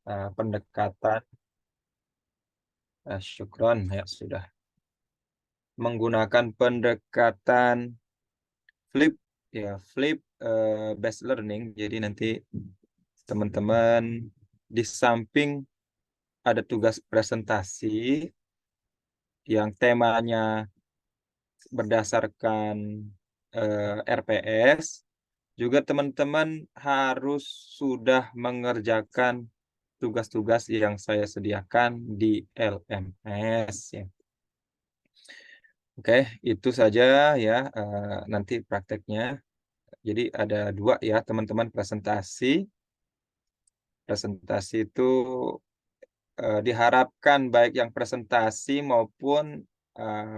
pendekatan syukron ya sudah menggunakan pendekatan flip ya flip based learning. Jadi nanti teman-teman di samping ada tugas presentasi yang temanya berdasarkan RPS, juga teman-teman harus sudah mengerjakan tugas-tugas yang saya sediakan di LMS ya. Oke, itu saja ya nanti prakteknya. Jadi ada dua ya teman-teman presentasi. Presentasi itu diharapkan baik yang presentasi maupun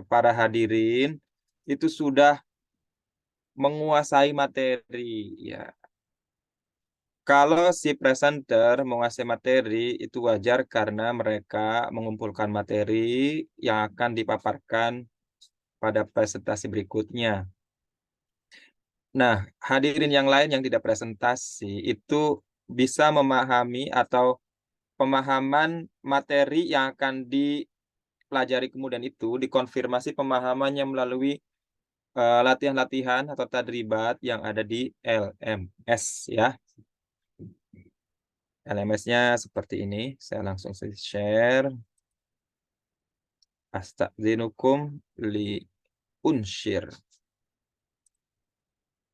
para hadirin itu sudah menguasai materi ya. Kalau si presenter menguasai materi itu wajar karena mereka mengumpulkan materi yang akan dipaparkan pada presentasi berikutnya. Nah, hadirin yang lain yang tidak presentasi itu bisa memahami atau pemahaman materi yang akan dipelajari kemudian itu dikonfirmasi pemahamannya melalui latihan-latihan atau tadribat yang ada di LMS ya. LMS-nya seperti ini. Saya langsung share. Astagfirullahaladzim li unshir.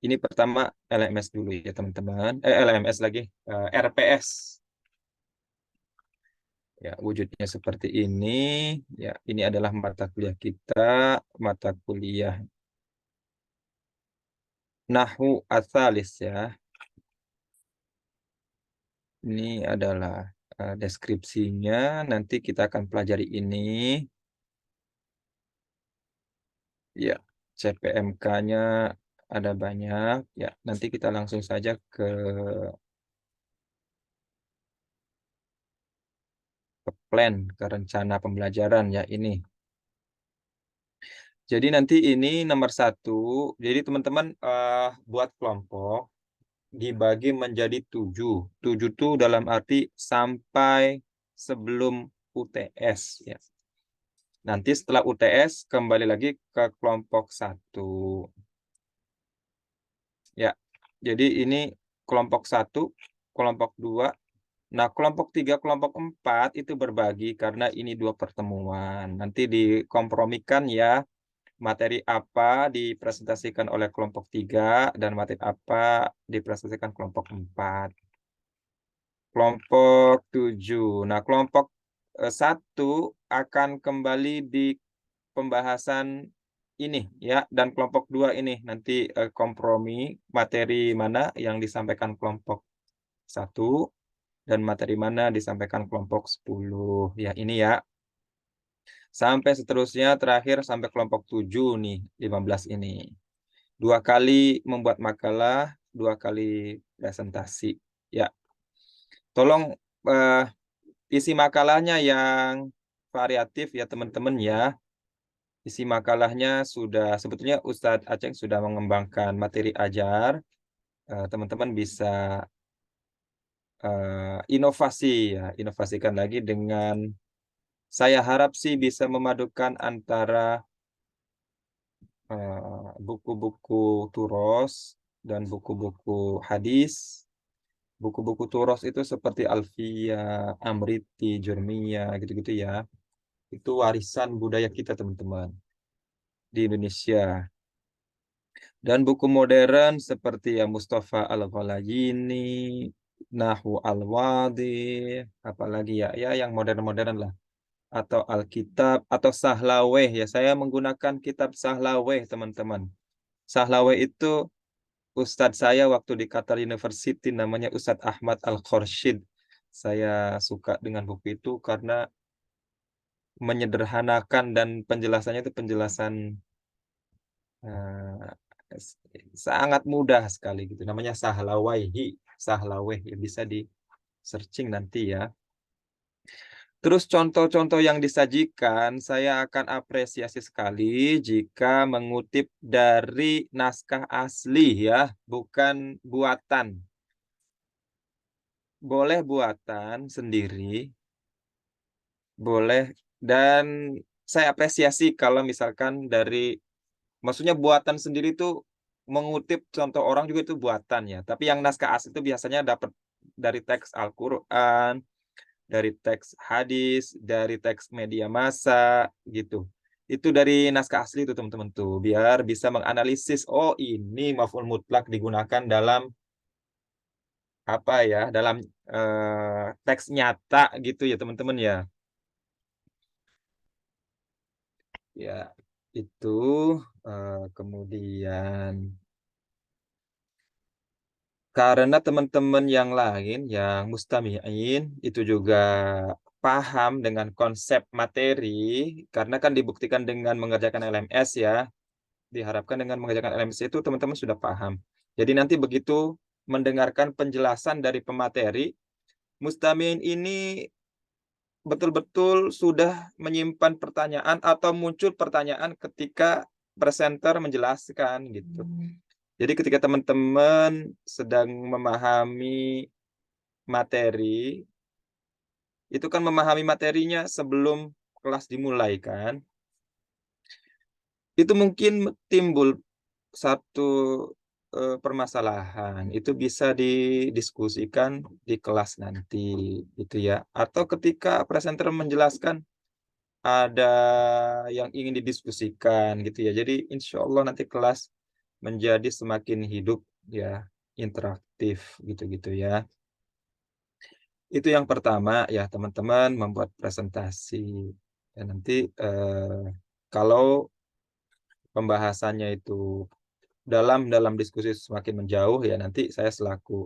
Ini pertama LMS dulu ya teman-teman. LMS lagi. RPS. Ya, wujudnya seperti ini. Ya, ini adalah mata kuliah kita. Mata kuliah Nahwu Atsalis ya. Ini adalah deskripsinya. Nanti kita akan pelajari ini. Ya, CPMK-nya ada banyak. Ya, nanti kita langsung saja ke plan, ke rencana pembelajaran ya ini. Jadi nanti ini nomor 1. Jadi teman-teman buat kelompok dibagi menjadi 7. 7 itu dalam arti sampai sebelum UTS ya. Nanti setelah UTS kembali lagi ke kelompok 1. Ya. Jadi ini kelompok 1, kelompok 2. Nah, kelompok 3, kelompok 4 itu berbagi karena ini 2 pertemuan. Nanti dikompromikan ya, materi apa dipresentasikan oleh kelompok 3 dan materi apa dipresentasikan kelompok 4. Kelompok 7. Nah, kelompok 1 akan kembali di pembahasan ini ya, dan kelompok 2 ini nanti kompromi materi mana yang disampaikan kelompok 1 dan materi mana disampaikan kelompok 10. Ya, ini ya. Sampai seterusnya terakhir sampai kelompok 7 nih, 15 ini. 2 kali membuat makalah, 2 kali presentasi. Ya. Tolong isi makalahnya yang variatif ya teman-teman ya. Isi makalahnya sudah, sebetulnya Ustadz Aceng sudah mengembangkan materi ajar. Teman-teman bisa inovasi ya, inovasikan lagi dengan saya harap sih bisa memadukan antara buku-buku turos dan buku-buku hadis. Buku-buku turos itu seperti Alfiyah, Amriti, Jurmiyah, gitu-gitu ya. Itu warisan budaya kita teman-teman di Indonesia. Dan buku modern seperti ya Mustafa Al-Ghalayini, Nahwu Al-Wadi, apalagi ya, ya yang modern-modern lah. Atau Alkitab, atau Sahlaweh. Ya, saya menggunakan kitab Sahlaweh, teman-teman. Sahlaweh itu Ustadz saya waktu di Qatar University, namanya Ustadz Ahmad Al-Khorshid. Saya suka dengan buku itu karena menyederhanakan dan penjelasannya itu penjelasan eh, sangat mudah sekali gitu. Namanya Sahlawaihi, Sahlaweh, ya bisa di searching nanti ya. Terus contoh-contoh yang disajikan, saya akan apresiasi sekali jika mengutip dari naskah asli ya, bukan buatan. boleh buatan sendiri, boleh, dan saya apresiasi kalau misalkan dari maksudnya buatan sendiri itu mengutip contoh orang juga itu buatan ya, tapi yang naskah asli itu biasanya dapat dari teks Al-Qur'an, dari teks hadis, dari teks media massa, gitu. Itu dari naskah asli itu teman-teman tuh, biar bisa menganalisis, oh ini maf'ul mutlak digunakan dalam, apa ya, dalam, teks nyata gitu ya teman-teman ya. Ya, itu, kemudian karena teman-teman yang lain yang mustami'in itu juga paham dengan konsep materi, karena kan dibuktikan dengan mengerjakan LMS ya, diharapkan dengan mengerjakan LMS itu teman-teman sudah paham. Jadi nanti begitu mendengarkan penjelasan dari pemateri, mustami'in ini betul-betul sudah menyimpan pertanyaan atau muncul pertanyaan ketika presenter menjelaskan gitu. Jadi ketika teman-teman sedang memahami materi, itu kan memahami materinya sebelum kelas dimulai kan, itu mungkin timbul satu, permasalahan, itu bisa didiskusikan di kelas nanti, gitu ya. Atau ketika presenter menjelaskan ada yang ingin didiskusikan, gitu ya. Jadi insya Allah nanti kelas menjadi semakin hidup ya, interaktif, gitu-gitu ya. Itu yang pertama ya, teman-teman membuat presentasi. Dan nanti, kalau pembahasannya itu dalam diskusi semakin menjauh ya nanti saya selaku,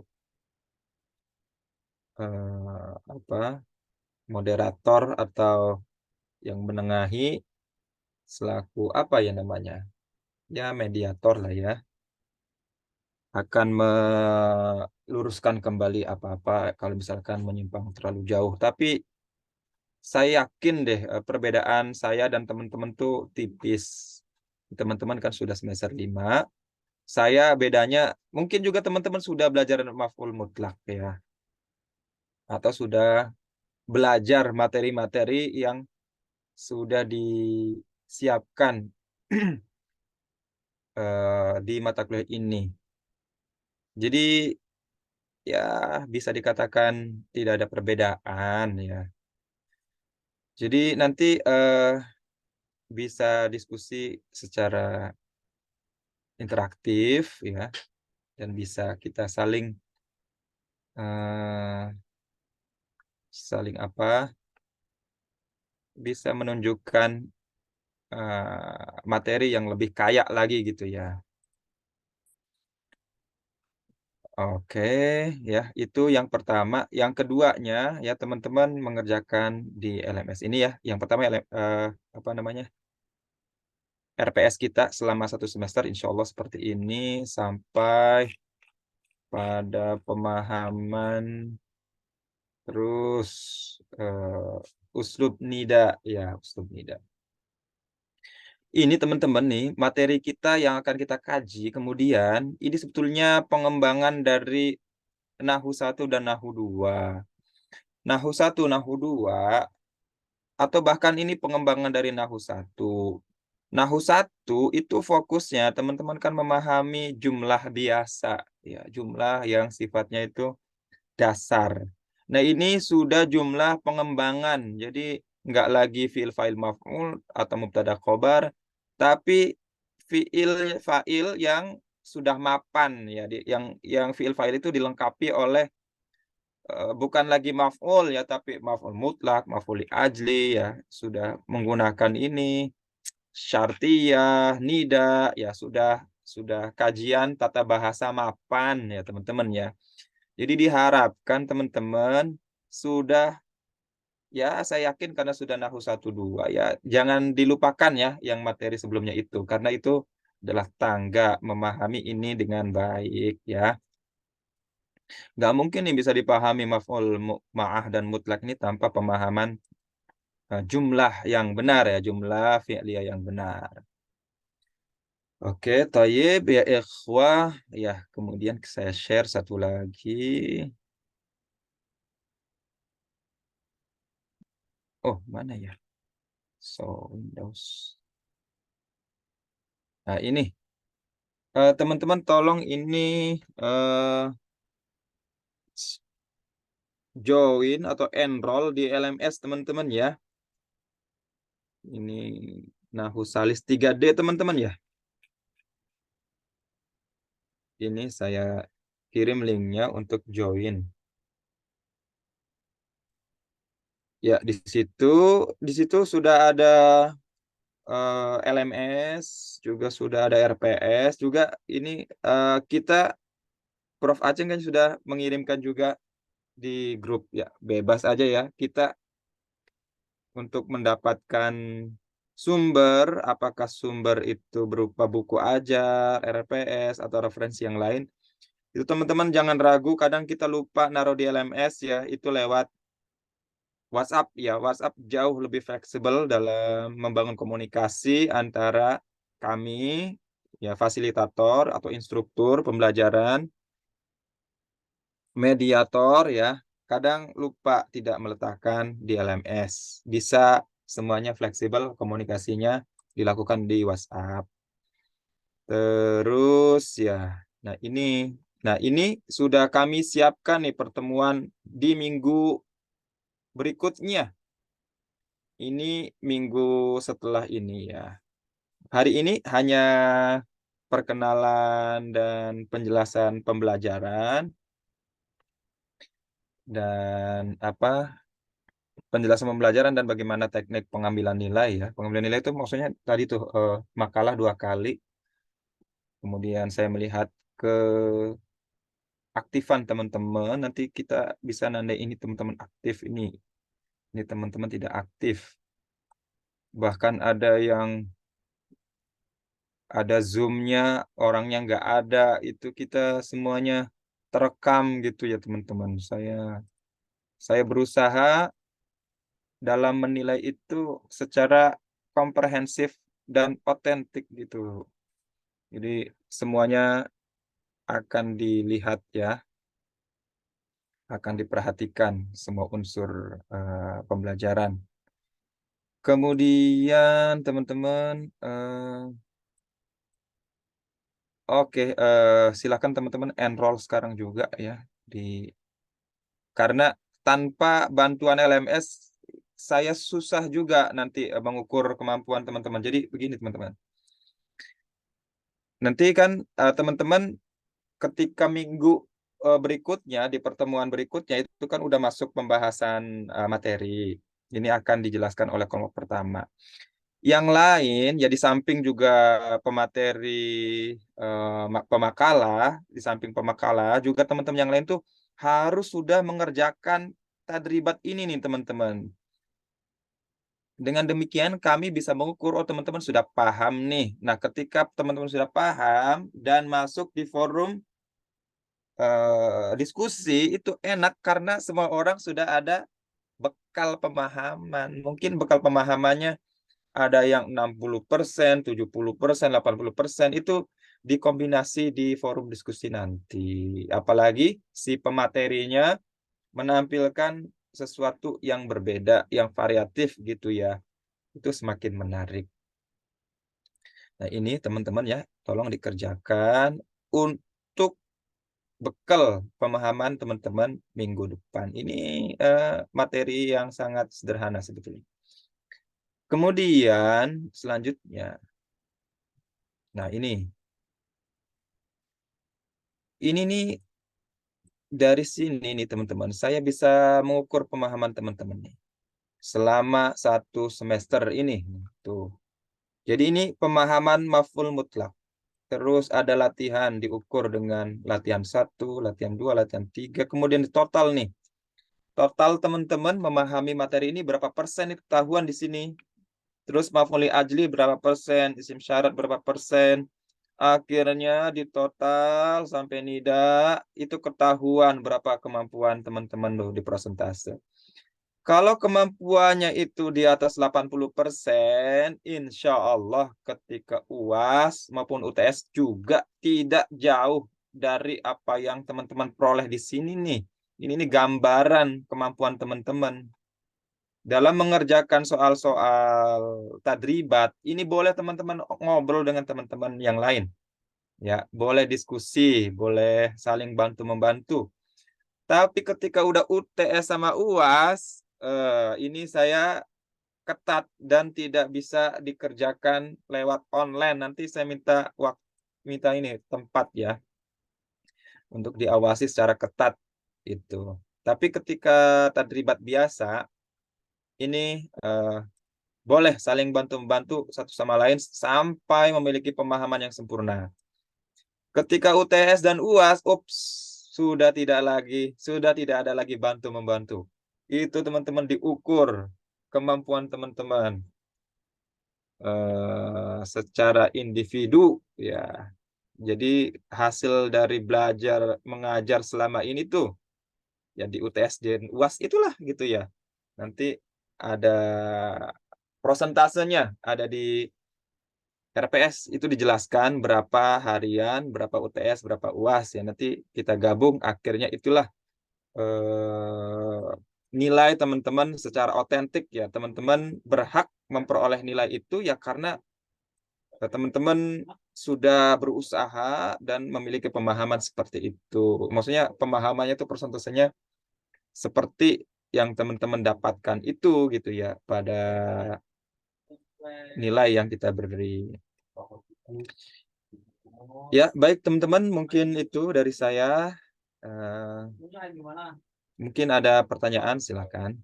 apa, moderator atau yang menengahi, selaku apa ya namanya, ya mediator lah ya, akan meluruskan kembali apa-apa kalau misalkan menyimpang terlalu jauh. Tapi saya yakin deh, perbedaan saya dan teman-teman tuh tipis. Teman-teman kan sudah semester 5, saya bedanya mungkin juga teman-teman sudah belajar maf'ul mutlak ya, atau sudah belajar materi-materi yang sudah disiapkan, di mata kuliah ini. Jadi, ya bisa dikatakan tidak ada perbedaan ya. Jadi nanti, bisa diskusi secara interaktif ya, dan bisa kita saling, eee, saling apa, bisa menunjukkan, materi yang lebih kaya lagi gitu ya. Oke, ya itu yang pertama. Yang keduanya ya teman-teman mengerjakan di LMS ini ya. Yang pertama apa namanya, RPS kita selama 1 semester insya Allah seperti ini sampai pada pemahaman, terus, uslub nida, ya uslub nida. Ini teman-teman nih, materi kita yang akan kita kaji kemudian, ini sebetulnya pengembangan dari Nahu 1 dan Nahu 2. Nahu 1, Nahu 2, atau bahkan ini pengembangan dari Nahu 1. Nahu 1 itu fokusnya teman-teman kan memahami jumlah biasa, ya, jumlah yang sifatnya itu dasar. Nah, ini sudah jumlah pengembangan, jadi nggak lagi fi'il fa'il maf'ul atau mubtada khobar, tapi fi'il fa'il yang sudah mapan ya, yang fi'il fa'il itu dilengkapi oleh, bukan lagi maf'ul ya, tapi maf'ul mutlak, maf'ul li ajli ya, sudah menggunakan ini, syartiyah, nida, ya sudah kajian tata bahasa mapan ya, teman-teman ya. Jadi diharapkan teman-teman sudah, ya saya yakin karena sudah Nahu 1, 2 ya, jangan dilupakan ya yang materi sebelumnya itu, karena itu adalah tangga memahami ini dengan baik ya. Nggak mungkin nih bisa dipahami maf'ul ma'ah dan mutlak ini tanpa pemahaman, jumlah yang benar ya, jumlah fi'liyah yang benar. Oke, thayyib ya ikhwah, ya kemudian saya share satu lagi. Oh, mana ya? So, Windows. Nah, ini. Teman-teman tolong ini join atau enroll di LMS teman-teman ya. Ini Nahusalis 3D teman-teman ya. Ini saya kirim linknya untuk join. Ya, di situ sudah ada LMS, juga sudah ada RPS, juga ini kita Prof Aceng kan sudah mengirimkan juga di grup ya. Bebas aja ya kita untuk mendapatkan sumber, apakah sumber itu berupa buku ajar, RPS atau referensi yang lain. Itu teman-teman jangan ragu, kadang kita lupa naruh di LMS ya, itu lewat WhatsApp ya. WhatsApp jauh lebih fleksibel dalam membangun komunikasi antara kami ya fasilitator atau instruktur pembelajaran, mediator ya. Kadang lupa tidak meletakkan di LMS. Bisa semuanya fleksibel komunikasinya dilakukan di WhatsApp. Terus ya. Nah ini sudah kami siapkan nih pertemuan di minggu berikutnya. Ini minggu setelah ini ya. Hari ini hanya perkenalan dan penjelasan pembelajaran dan penjelasan pembelajaran dan bagaimana teknik pengambilan nilai ya. Pengambilan nilai itu maksudnya tadi tuh makalah 2 kali. Kemudian saya melihat keaktifan teman-teman. Nanti kita bisa nandai ini teman-teman aktif ini. Ini teman-teman tidak aktif. Bahkan ada Zoom-nya, orangnya nggak ada, itu kita semuanya terekam gitu ya teman-teman. Saya berusaha dalam menilai itu secara komprehensif dan otentik gitu. Jadi semuanya akan dilihat ya, akan diperhatikan semua unsur pembelajaran. Kemudian teman-teman, oke, silakan teman-teman enroll sekarang juga ya karena tanpa bantuan LMS saya susah juga nanti mengukur kemampuan teman-teman. Jadi begini teman-teman. Nanti kan teman-teman ketika minggu berikutnya di pertemuan berikutnya itu kan udah masuk pembahasan materi. Ini akan dijelaskan oleh kelompok pertama. Yang lain ya di samping juga pemateri pemakalah, di samping pemakalah juga teman-teman yang lain tuh harus sudah mengerjakan tadribat ini nih teman-teman. Dengan demikian kami bisa mengukur, oh teman-teman sudah paham nih. Nah ketika teman-teman sudah paham dan masuk di forum diskusi itu enak karena semua orang sudah ada bekal pemahaman. Mungkin bekal pemahamannya ada yang 60%, 70%, 80% itu dikombinasi di forum diskusi nanti. Apalagi si pematerinya menampilkan sesuatu yang berbeda, yang variatif gitu ya. Itu semakin menarik. Nah, ini teman-teman ya, tolong dikerjakan untuk bekal pemahaman teman-teman minggu depan. Ini materi yang sangat sederhana sebetulnya. Kemudian selanjutnya, nah ini nih dari sini nih teman-teman, saya bisa mengukur pemahaman teman-teman nih selama 1 semester ini. Tuh. Jadi ini pemahaman maf'ul mutlak. Terus ada latihan diukur dengan latihan 1, latihan 2, latihan 3. Kemudian total nih. Total teman-teman memahami materi ini berapa persen itu ketahuan di sini. Terus maf'ul ajli berapa persen, isim syarat berapa persen. Akhirnya di total sampai nida itu ketahuan berapa kemampuan teman-teman loh di persentase. Kalau kemampuannya itu di atas 80%, insya Allah ketika UAS maupun UTS juga tidak jauh dari apa yang teman-teman peroleh di sini nih. Ini nih gambaran kemampuan teman-teman. dalam mengerjakan soal-soal tadribat, ini boleh teman-teman ngobrol dengan teman-teman yang lain. Ya, boleh diskusi, boleh saling bantu-membantu. Tapi ketika udah UTS sama UAS, ini saya ketat dan tidak bisa dikerjakan lewat online. Nanti saya minta ini tempat ya untuk diawasi secara ketat itu. Tapi ketika tadribat biasa, ini boleh saling bantu-membantu satu sama lain sampai memiliki pemahaman yang sempurna. Ketika UTS dan UAS, ups, sudah tidak ada lagi bantu-membantu. Itu teman-teman diukur kemampuan teman-teman secara individu ya. Jadi hasil dari belajar mengajar selama ini tuh ya di UTS dan UAS itulah gitu ya. Nanti ada prosentasenya, ada di RPS itu dijelaskan berapa harian, berapa UTS, berapa UAS ya. Nanti kita gabung akhirnya itulah nilai teman-teman secara otentik ya. Teman-teman berhak memperoleh nilai itu ya karena teman-teman sudah berusaha dan memiliki pemahaman seperti itu. Maksudnya pemahamannya itu persentasenya seperti yang teman-teman dapatkan itu gitu ya pada nilai yang kita beri. Ya, baik teman-teman, mungkin itu dari saya. Eh, mungkin ada pertanyaan, silakan.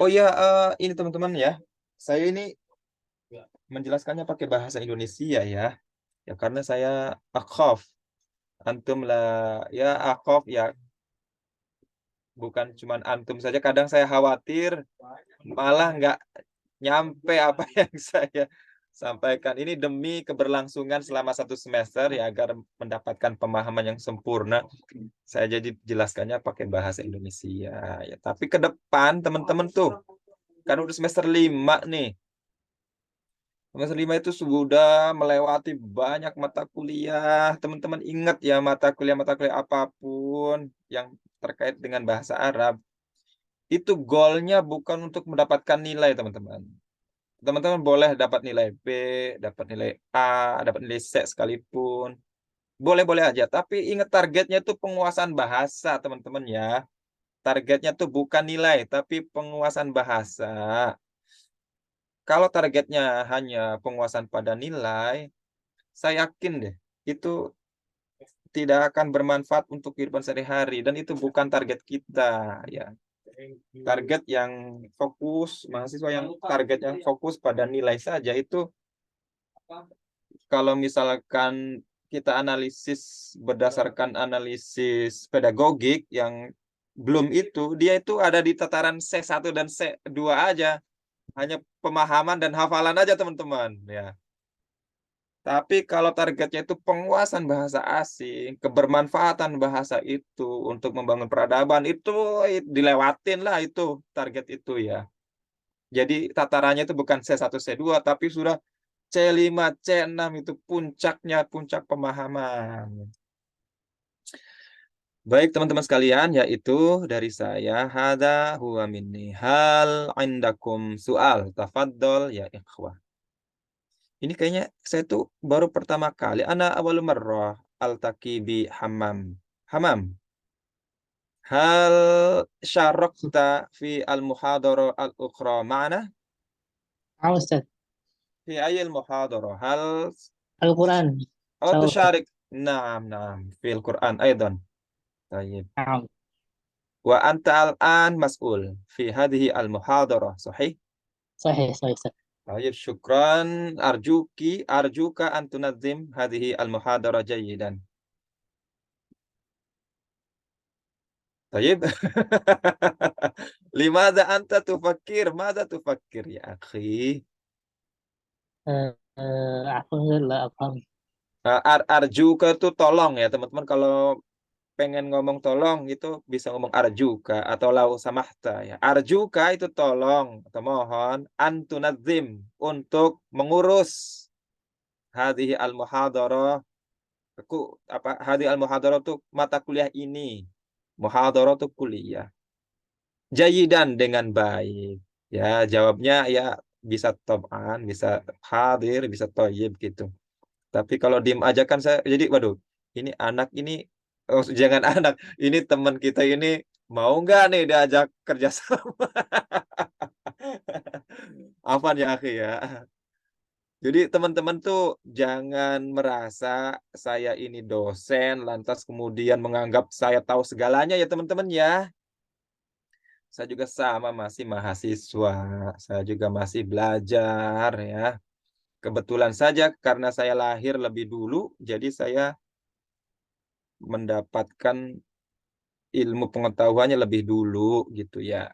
Oh ya, ini teman-teman ya. Saya ini menjelaskannya pakai bahasa Indonesia ya. Ya karena saya akhaf. Antum lah ya akhaf ya bukan cuman antum saja. Kadang saya khawatir malah nggak nyampe apa yang saya sampaikan. Ini demi keberlangsungan selama 1 semester ya agar mendapatkan pemahaman yang sempurna. Saya jadi jelaskannya pakai bahasa Indonesia ya. Tapi ke depan teman-teman tuh kan udah semester 5 nih. Semester 5 itu sudah melewati banyak mata kuliah. Teman-teman ingat ya mata kuliah apapun yang terkait dengan bahasa Arab. Itu goalnya bukan untuk mendapatkan nilai, teman-teman. Teman-teman boleh dapat nilai B, dapat nilai A, dapat nilai C sekalipun. Boleh-boleh aja, tapi ingat targetnya itu penguasaan bahasa, teman-teman ya. Targetnya tuh bukan nilai, tapi penguasaan bahasa. Kalau targetnya hanya penguasaan pada nilai, saya yakin deh, itu tidak akan bermanfaat untuk kehidupan sehari-hari dan itu bukan target kita ya. Target yang fokus, mahasiswa yang targetnya fokus pada nilai saja itu kalau misalkan kita analisis berdasarkan analisis pedagogik yang belum itu, dia itu ada di tataran C1 dan C2 aja. Hanya pemahaman dan hafalan aja teman-teman ya. Tapi kalau targetnya itu penguasaan bahasa asing, kebermanfaatan bahasa itu untuk membangun peradaban itu dilewatin lah itu target itu ya. Jadi tatarannya itu bukan C1, C2 tapi sudah C5, C6 itu puncaknya, puncak pemahaman. Baik teman-teman sekalian, yaitu dari saya hada huwa minni. Hal indakum soal, tafaddol ya ikhwah. Ini kayaknya saya tuh baru pertama kali ana awal marrah altaqi bi hammam. Hammam. Hal syarakta fi al-muhadara al-ukhra ma'ana? Ustaz. Fi ayil muhadara? Hal Al-Quran. أو Ustaz. تشارك؟ نعم نعم في القرآن أيضا. طيب Naam. وأنت الآن مسؤول في هذه المحاضرة صحيح؟ Sahih, sahih, Ustaz. طيب شكرا. أرجوك أن تنظم هذه المحاضرة جيدا. طيب لماذا أنت تفكر؟ ماذا تفكر يا أخي؟ Aku nggak paham. Arjuka itu tolong ya teman-teman. Kalau pengen ngomong tolong itu bisa ngomong arjuka atau lau samahta ya. Arjuka itu tolong atau mohon antunazim untuk mengurus hadhihi al-muhadarah. Aku hadhihi al-muhadarah itu mata kuliah ini. Muhadarah itu kuliah. Jayidan dengan baik. Ya, jawabnya ya bisa tob'an, bisa hadir, bisa toyib gitu. Tapi kalau diem aja kan saya jadi waduh, ini anak ini oh jangan anak, ini teman kita ini mau nggak nih diajak kerja sama? Afwan ya, akhi, ya. Jadi teman-teman tuh jangan merasa saya ini dosen lantas kemudian menganggap saya tahu segalanya ya teman-teman ya. Saya juga sama masih mahasiswa, saya juga masih belajar ya. Kebetulan saja karena saya lahir lebih dulu, jadi saya mendapatkan ilmu pengetahuannya lebih dulu gitu ya.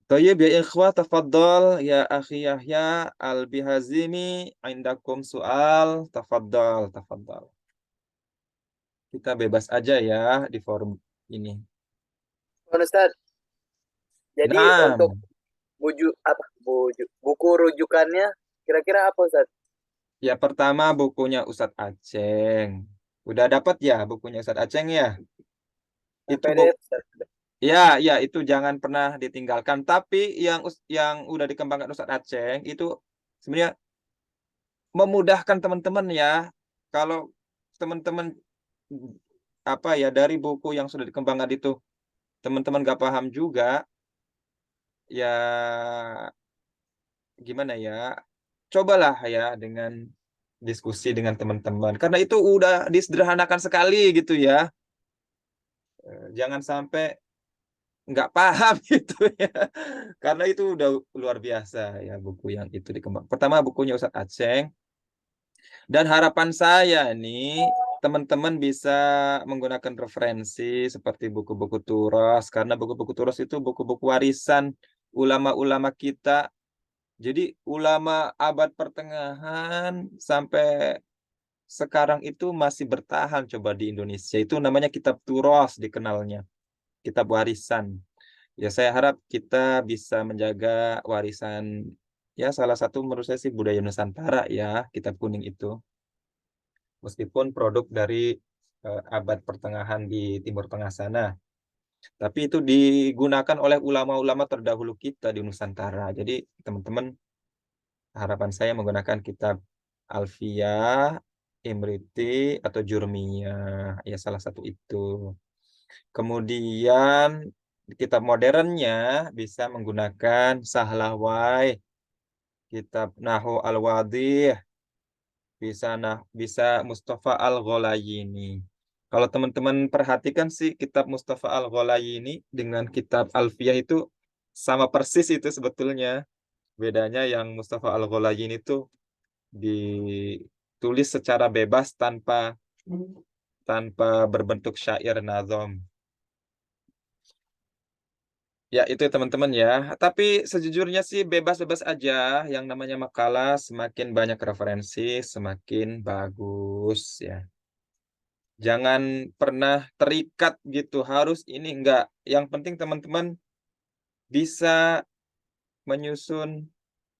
Thayyib ya ikhwah tafadhol ya akhi Yahya Al-Bihazimi indakum soal tafadhol tafadhol. Kita bebas aja ya di forum ini. Ustaz, jadi untuk Nah, buku rujukannya kira-kira apa Ustaz? ya pertama bukunya Ustadz Aceng. Udah dapat ya bukunya Ustadz Aceng ya? Nah, Itu bu PDF Ustaz. ya ya itu jangan pernah ditinggalkan. Tapi yang udah dikembangkan Ustadz Aceng itu sebenarnya memudahkan teman-teman ya. Kalau teman-teman apa ya dari buku yang sudah dikembangkan itu teman-teman nggak paham juga, ya gimana ya? Cobalah ya dengan diskusi dengan teman-teman. Karena itu udah disederhanakan sekali gitu ya. Jangan sampai nggak paham gitu ya. Karena itu udah luar biasa ya buku yang itu dikembang. Pertama bukunya Ustadz Aceng. Dan harapan saya nih, teman-teman bisa menggunakan referensi seperti buku-buku Turas, karena buku-buku Turas itu buku-buku warisan ulama-ulama kita. Jadi ulama abad pertengahan sampai sekarang itu masih bertahan coba di Indonesia. Itu namanya kitab Turas dikenalnya, kitab warisan. Ya saya harap kita bisa menjaga warisan, ya salah satu menurut saya sih budaya Nusantara ya, kitab kuning itu. Meskipun produk dari, abad pertengahan di Timur Tengah sana, tapi itu digunakan oleh ulama-ulama terdahulu kita di Nusantara. Jadi teman-teman, harapan saya menggunakan kitab Alfiyah, Imriti, atau Jurmiyah, ya salah satu itu. Kemudian kitab modernnya bisa menggunakan Sahlawai, kitab Nahwu Al-Wadhih, bisa Mustafa Al-Ghalayini. Kalau teman-teman perhatikan sih kitab Mustafa Al-Ghalayini dengan kitab Alfiyah itu sama persis itu sebetulnya. Bedanya yang Mustafa Al-Ghalayini itu ditulis secara bebas tanpa tanpa berbentuk syair nazom. Ya itu teman-teman ya. Tapi sejujurnya sih bebas-bebas aja. Yang namanya makalah semakin banyak referensi, semakin bagus ya. Jangan pernah terikat gitu, harus ini enggak. Yang penting teman-teman bisa menyusun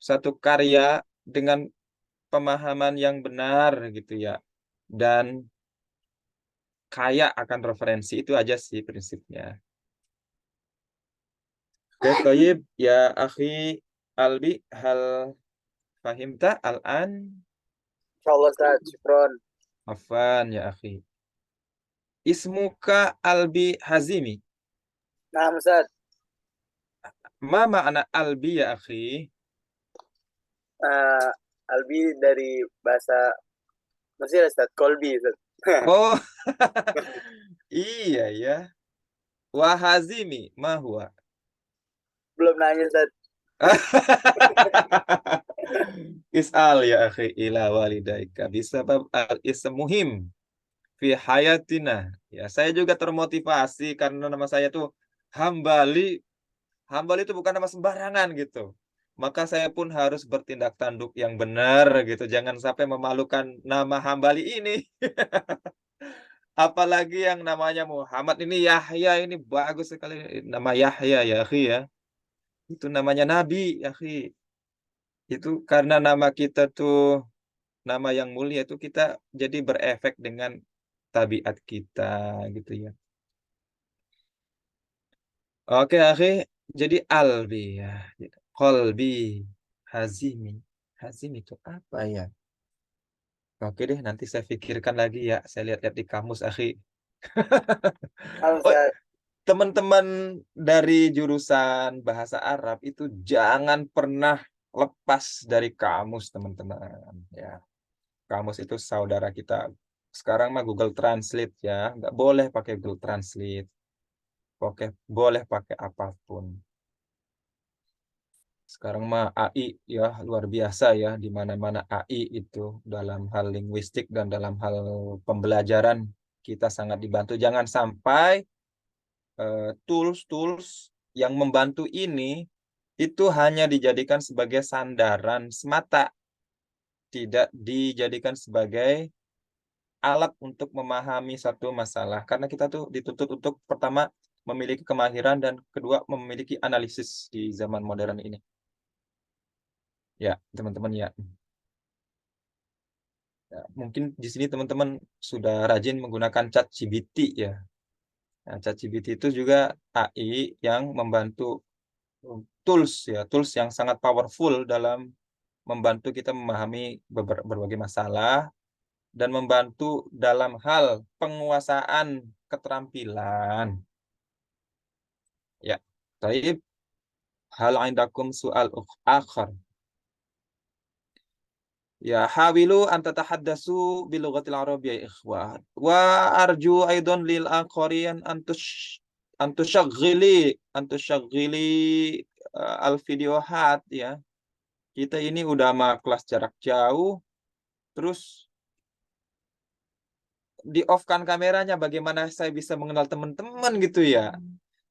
satu karya dengan pemahaman yang benar gitu ya. Dan kaya akan referensi, itu aja sih prinsipnya. Oke, Toyib, ya akhi Albi, hal fahimta al-an? Insyaallah Ustaz, syukron. Afan ya akhi. Ismuka Albi Hazimi. Nah, Ustaz, Ma ma'ana Albi ya akhi? eh, Albi dari bahasa Mesir Ustaz, Kolbi Ustaz. Oh, iya ya. Wahazimi, ma huwa? Belum nanya Ustaz. Is'al ya akhi ila walidaika bisabab al-ism muhim fi hayatina. Ya, saya juga termotivasi karena nama saya tuh Hambali. Hambali itu bukan nama sembarangan gitu. Maka saya pun harus bertindak tanduk yang benar gitu. Jangan sampai memalukan nama Hambali ini. Apalagi yang namanya Muhammad ini Yahya ini bagus sekali nama Yahya ya akhi ya. Itu namanya nabi ya akhi. Itu karena nama kita tuh nama yang mulia itu kita jadi berefek dengan tabiat kita gitu ya. Oke, akhi. Jadi albi ya. Kolbi. Hazimi. Hazimi itu apa ya? Oke deh, nanti saya pikirkan lagi ya. Saya lihat-lihat di kamus, akhi. Oh, Ustaz. teman-teman dari jurusan bahasa Arab itu jangan pernah lepas dari kamus, teman-teman. Ya, kamus itu saudara kita. Sekarang mah Google Translate ya, nggak boleh pakai Google Translate. Oke, boleh pakai apapun. Sekarang mah AI ya luar biasa ya, di mana-mana AI itu dalam hal linguistik dan dalam hal pembelajaran kita sangat dibantu. Jangan sampai tools-tools yang membantu ini itu hanya dijadikan sebagai sandaran semata, tidak dijadikan sebagai alat untuk memahami satu masalah. Karena kita tuh dituntut untuk pertama memiliki kemahiran dan kedua memiliki analisis di zaman modern ini. Ya, teman-teman ya. Ya, mungkin di sini teman-teman sudah rajin menggunakan ChatGPT ya. Nah, ChatGPT itu juga AI yang membantu tools ya, tools yang sangat powerful dalam membantu kita memahami berbagai masalah dan membantu dalam hal penguasaan keterampilan. Ya, baik. Hal indakum soal akhar. Ya, hawilu an tatahaddasu bil lughatil arabiyyah ikhwan. Wa arju aidan lil aqarian antusyaghili al videohat ya. Kita ini udah sama kelas jarak jauh, terus di off-kan kameranya, bagaimana saya bisa mengenal teman-teman gitu ya.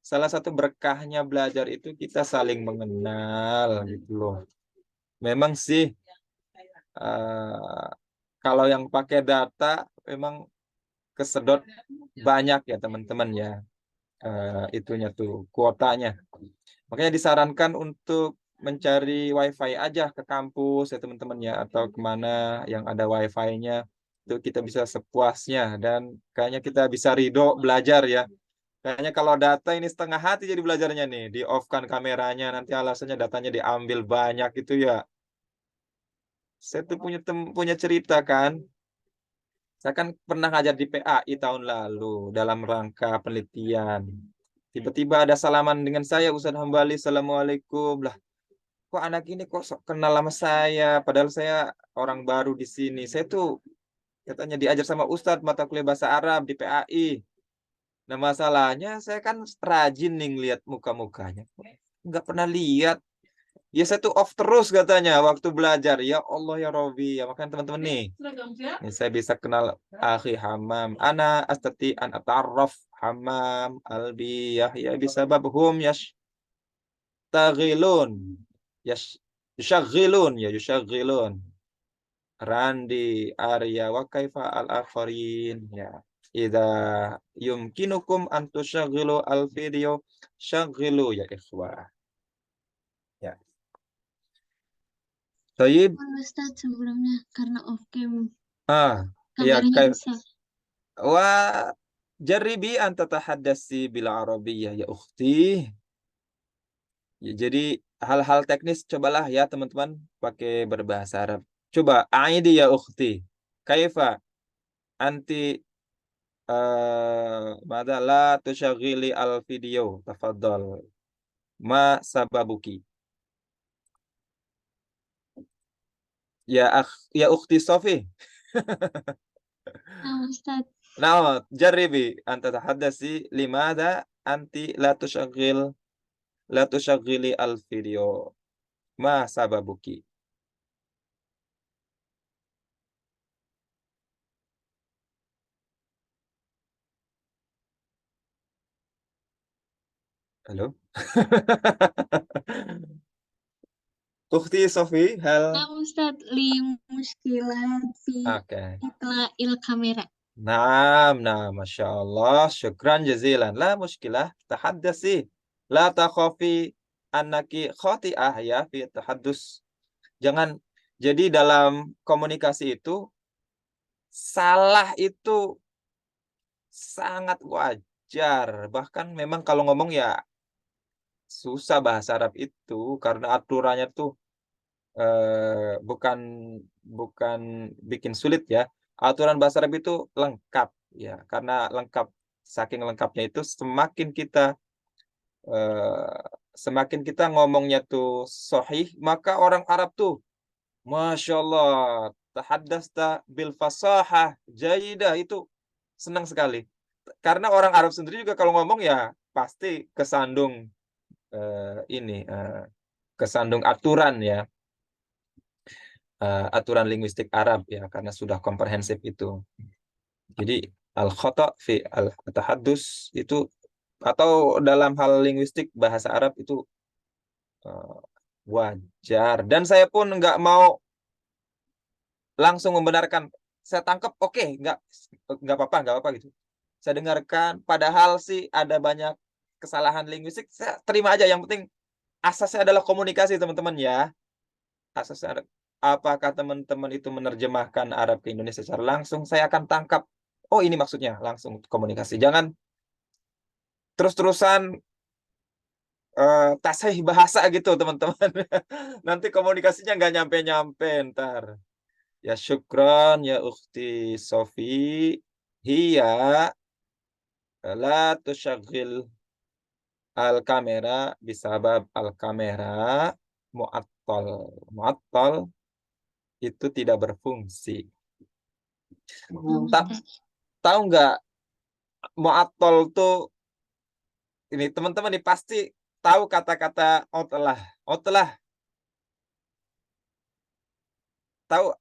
Salah satu berkahnya belajar itu kita saling mengenal gitu loh. Memang sih kalau yang pakai data memang kesedot banyak ya teman-teman ya, itunya tuh kuotanya. Makanya disarankan untuk mencari wifi aja ke kampus ya teman-teman ya, atau kemana yang ada wifi-nya itu kita bisa sepuasnya dan kayaknya kita bisa ridho belajar ya. Kayaknya kalau data ini setengah hati jadi belajarnya nih, di off kan kameranya, nanti alasannya datanya diambil banyak itu ya. Saya tuh punya cerita kan. Saya kan pernah ngajar di PAI tahun lalu dalam rangka penelitian. Tiba-tiba ada salaman dengan saya, Ustaz Hambali, Assalamualaikum. Lah, kok anak ini kok sok kenal sama saya? Padahal saya orang baru di sini. Saya tuh katanya diajar sama Ustadz mata kuliah bahasa Arab di PAI. Nah, masalahnya saya kan rajin nih ngeliat muka-mukanya. Nggak pernah lihat. Ya saya tuh off terus katanya waktu belajar. Ya Allah ya Robi. Ya makanya teman-teman nih. Nih saya bisa kenal akhi Hamam. Ana astati an atarraf Hamam Albi Yahya bisababhum yashtagilun. Yushaghilun ya yushaghilun. Randi Arya wa kaifa al-akharin ya. Idza yumkinukum an tushaghilu al-video syaghilu ya ikhwah. Ya. Tayyib. Ustaz sebelumnya karena off cam Iya kameranya bisa. wa jaribi an tatahaddasi bil arabiyyah ya ukhti. Ya, jadi hal-hal teknis cobalah ya teman-teman pakai berbahasa Arab. Coba aidi ya ukhti. Kaifa anti mada la tusyaghili al video tafadhal. Ma sababuki. Ya ukhti Sofi. Nah, Ustaz, Nah, jaribi anta tahaddasi limada anti la tusyaghili al video. Ma sababuki. Halo. Ukhti Sofi, hal. nah Ustaz, li muskilat fi Oke. itla'il kamera. Nah, Masya Allah. Syukran jazilan. La muskilah. Tahaddasi. La takhafi annaki khati'ah ya fi tahaddus. Jangan. Jadi dalam komunikasi itu, salah itu sangat wajar. Bahkan memang kalau ngomong ya susah bahasa Arab itu karena aturannya tuh bukan bukan bikin sulit ya. Aturan bahasa Arab itu lengkap ya, karena lengkap, saking lengkapnya itu semakin kita ngomongnya tuh sahih, maka orang Arab tuh Masya Allah, tahaddasta bil fasahah jayidah, itu senang sekali. Karena orang Arab sendiri juga kalau ngomong ya pasti kesandung aturan ya, aturan linguistik Arab ya, karena sudah komprehensif itu. Jadi al-khata fi al-tahaddus itu, atau dalam hal linguistik bahasa Arab itu eh, wajar. Dan saya pun nggak mau langsung membenarkan. Saya tangkap, oke, nggak apa-apa gitu. Saya dengarkan, padahal sih ada banyak kesalahan linguistik, saya terima aja. Yang penting asasnya adalah komunikasi, teman-teman ya. Asasnya apakah teman-teman itu menerjemahkan Arab ke Indonesia secara langsung, saya akan tangkap. Oh, ini maksudnya, langsung komunikasi. Jangan terus-terusan tasih bahasa gitu, teman-teman. Nanti komunikasinya nggak nyampe-nyampe ntar. Ya syukron ya ukhti Sofi. Hiya la tusyagil al kamera bisabab al kamera mu'attal. Mu'attal itu tidak berfungsi. Tak tahu nggak mu'attal tuh, ini teman-teman nih pasti tahu kata-kata otlah. Otlah, tahu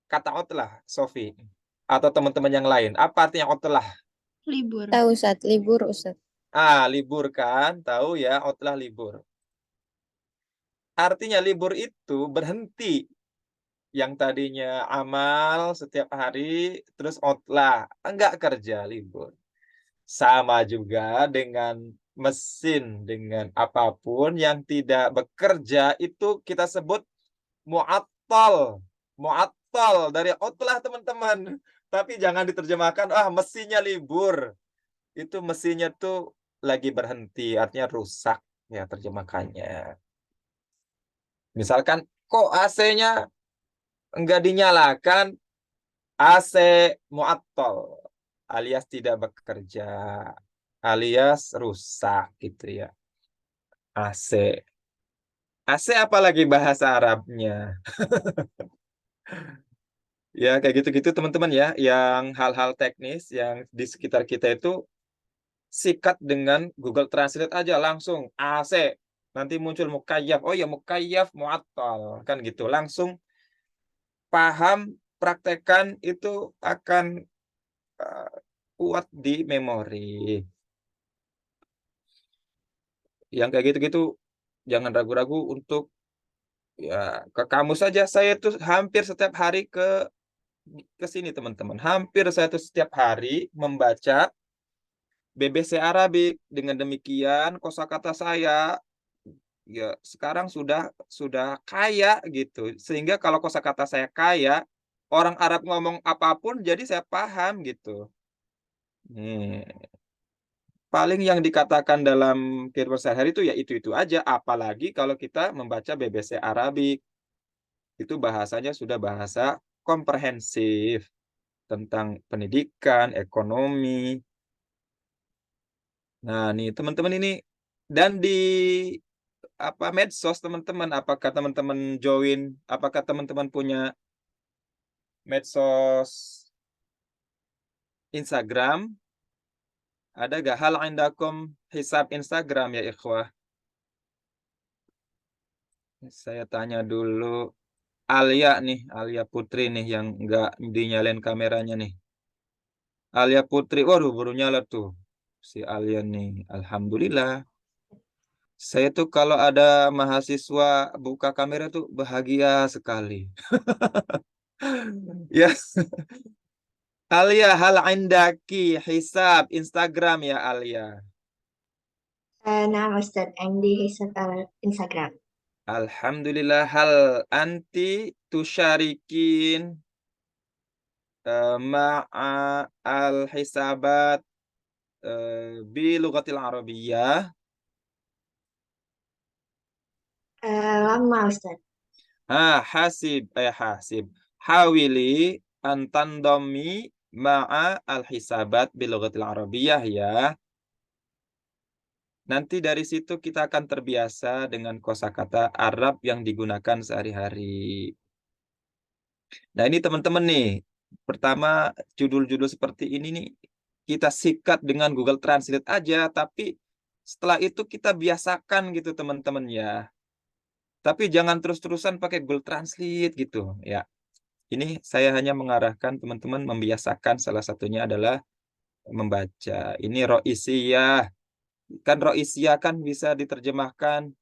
kata otlah, Sofi? Atau teman-teman yang lain? Apa artinya otlah? Libur. Tahu Ustaz, libur Ustaz. Libur kan? Tahu ya, otlah libur. Artinya libur itu berhenti. Yang tadinya amal setiap hari, terus otlah, enggak kerja, libur. Sama juga dengan mesin, dengan apapun yang tidak bekerja, itu kita sebut mu'attal. Mu'attal dari otlah, teman-teman. Tapi jangan diterjemahkan, mesinnya libur. Itu mesinnya tuh lagi berhenti, artinya rusak ya terjemahkannya. Misalkan, kok AC-nya enggak dinyalakan? AC mu'attal, alias tidak bekerja, alias rusak gitu ya. AC. AC apalagi bahasa Arabnya? Ya kayak gitu-gitu, teman-teman ya, yang hal-hal teknis yang di sekitar kita itu sikat dengan Google Translate aja langsung AC. Nanti muncul mukayyaf. Oh ya, mukayyaf mu'attal kan gitu. Langsung paham, praktekan, itu akan kuat di memori. Yang kayak gitu-gitu jangan ragu-ragu untuk ya ke kamus saja. Saya tuh hampir setiap hari ke sini, teman-teman. Hampir saya tuh setiap hari membaca BBC Arabik. Dengan demikian kosakata saya ya sekarang sudah kaya gitu. Sehingga kalau kosakata saya kaya, orang Arab ngomong apapun jadi saya paham gitu. Nih, paling yang dikatakan dalam kehidupan sehari-hari itu ya itu aja. Apalagi kalau kita membaca BBC Arabik. Itu bahasanya sudah bahasa komprehensif tentang pendidikan, ekonomi. Nah, nih teman-teman ini, dan di medsos teman-teman, apakah teman-teman join, apakah teman-teman punya medsos Instagram? Ada gak hal indakum hisab Instagram ya ikhwah? Saya tanya dulu. Alia nih, Alia Putri nih yang nggak dinyalain kameranya nih. Alia Putri, waduh baru nyala tuh si Alia nih. Alhamdulillah. Saya tuh kalau ada mahasiswa buka kamera tuh bahagia sekali. Ya, Alia, hal indaki hisab Instagram ya Alia? Nah Ustaz, عندي حساب Instagram. Alhamdulillah, hal anti tusyarikin ma'a al-hisabat bi lughatil arabiyyah. Lama Ustaz. Hasib, hasib. Hawili antandomi ma'a al-hisabat bilughatil arabiyyah ya. Nanti dari situ kita akan terbiasa dengan kosakata Arab yang digunakan sehari-hari. Nah, ini teman-teman nih. Pertama, judul-judul seperti ini nih kita sikat dengan Google Translate aja, tapi setelah itu kita biasakan gitu teman-teman ya. Tapi jangan terus-terusan pakai Google Translate gitu ya. Ini saya hanya mengarahkan teman-teman membiasakan, salah satunya adalah membaca. Ini ro'isiyah. Kan ro'isiyah kan bisa diterjemahkan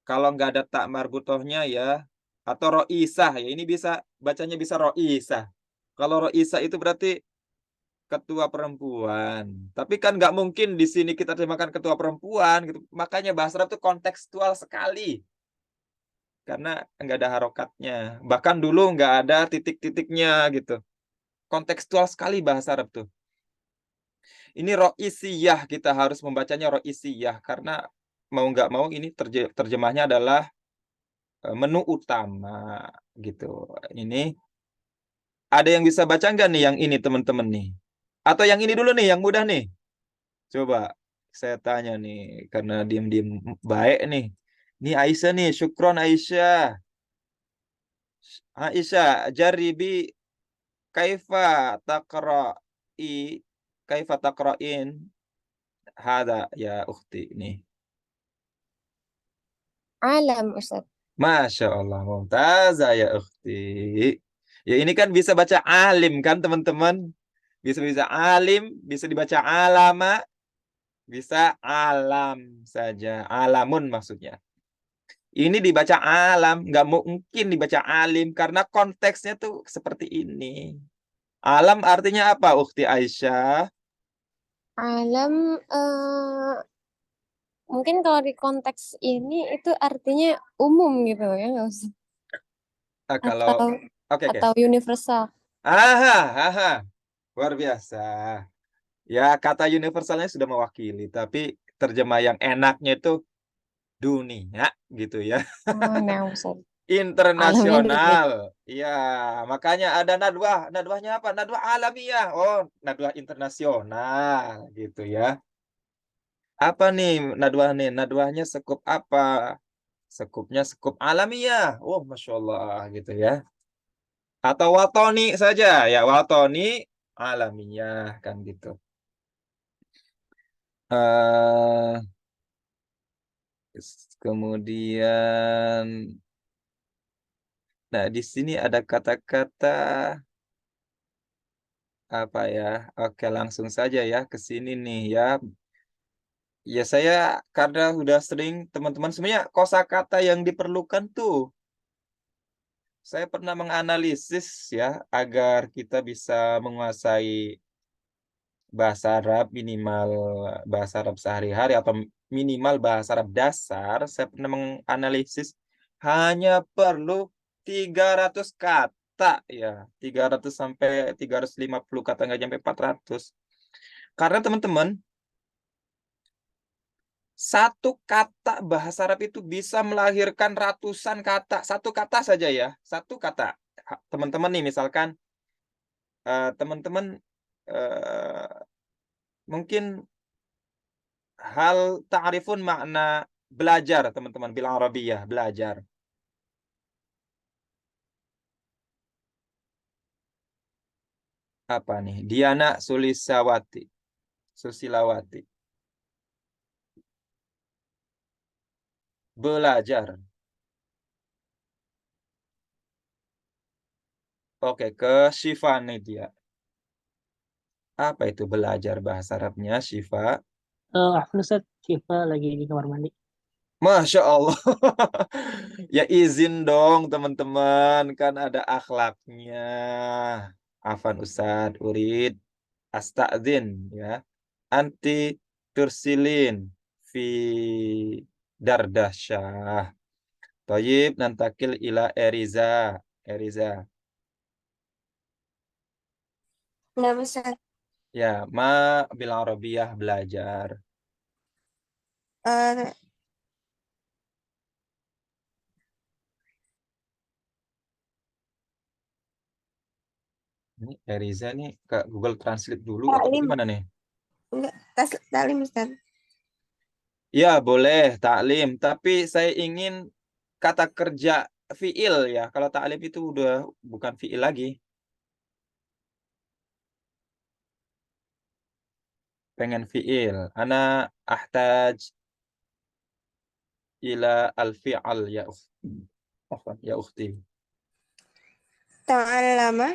kalau nggak ada tak marbutohnya ya. Atau ro'isah ya. Ini bisa bacanya bisa ro'isah. Kalau ro'isah itu berarti ketua perempuan. Tapi kan nggak mungkin di sini kita terjemahkan ketua perempuan gitu. Makanya bahasa Arab itu kontekstual sekali. Karena nggak ada harokatnya. Bahkan dulu nggak ada titik-titiknya gitu. Kontekstual sekali bahasa Arab tuh. Ini ro'isiyah, kita harus membacanya ro'isiyah. Karena mau nggak mau ini terjemahnya adalah menu utama gitu. Ini ada yang bisa baca nggak nih yang ini teman-teman nih? Atau yang ini dulu nih, yang mudah nih. Coba saya tanya nih, karena diem-diem baik nih. Ini Aisyah nih, syukron Aisyah. Aisyah, jaribi kaifa taqra'i kaifa taqra'in hada ya ukhti nih. Alam Ustaz. Masya Allah, mumtazah ya ukhti. Ya ini kan bisa baca alim kan teman-teman. Bisa alim, bisa dibaca alama, bisa alam saja. Alamun maksudnya. Ini dibaca alam, nggak mungkin dibaca alim karena konteksnya tuh seperti ini. Alam artinya apa, Ukhti Aisyah? Alam mungkin kalau di konteks ini itu artinya umum gitu ya nggak Ustaz? Kalau oke. Atau universal. Luar biasa. Ya, kata universalnya sudah mewakili, tapi terjemah yang enaknya itu dunia gitu ya. Nah Ustaz. Internasional. Iya, makanya ada nadwah. Nadwahnya apa? Nadwah alamiah. Oh, nadwah internasional gitu ya. Apa nih nadwah nih? Nadwahnya sekup apa? Sekupnya sekup alamiah. Oh, Masya Allah gitu ya. Atau watoni saja. Ya, watoni alamiah kan gitu. eh Kemudian, nah di sini ada kata-kata apa ya? Oke, langsung saja ya ke sini nih ya. Ya saya karena udah sering teman-teman sebenarnya kosakata yang diperlukan tuh. Saya pernah menganalisis ya agar kita bisa menguasai bahasa Arab minimal bahasa Arab sehari-hari atau minimal bahasa Arab dasar. Saya pernah menganalisis hanya perlu 300 kata ya. 300 sampai 350 kata, nggak sampai 400. Karena teman-teman, satu kata bahasa Arab itu bisa melahirkan ratusan kata. Satu kata saja ya. Satu kata. Teman-teman nih misalkan teman-teman mungkin hal ta'rifun makna belajar, teman-teman, bilang Arabiyah, belajar. Apa nih? Diana Susilawati. Belajar. Oke, ke Syifa nih dia. Apa itu belajar bahasa Arabnya, Syifa? Afwan Ustaz, Syifa lagi di kamar mandi. Masya Allah. Ya izin dong teman-teman, kan ada akhlaknya. Afan Ustad, urid, astazin ya. Anti tursilin fi dardasyah. Toyib nantakil ila Eriza. Eriza. Nah Ustaz. Ya, ma bil Arabiyah, belajar. Ini Eriza nih ke Google Translate dulu atau Taklim. gimana nih? Enggak, taklim Ustaz. Ya, boleh taklim, tapi saya ingin kata kerja fiil ya. Kalau taklim itu udah bukan fiil lagi. Pengen fiil. Ana ahtaj ila al-fi'al ya ukhti. Afwan, ya ukhti. Ta'allama.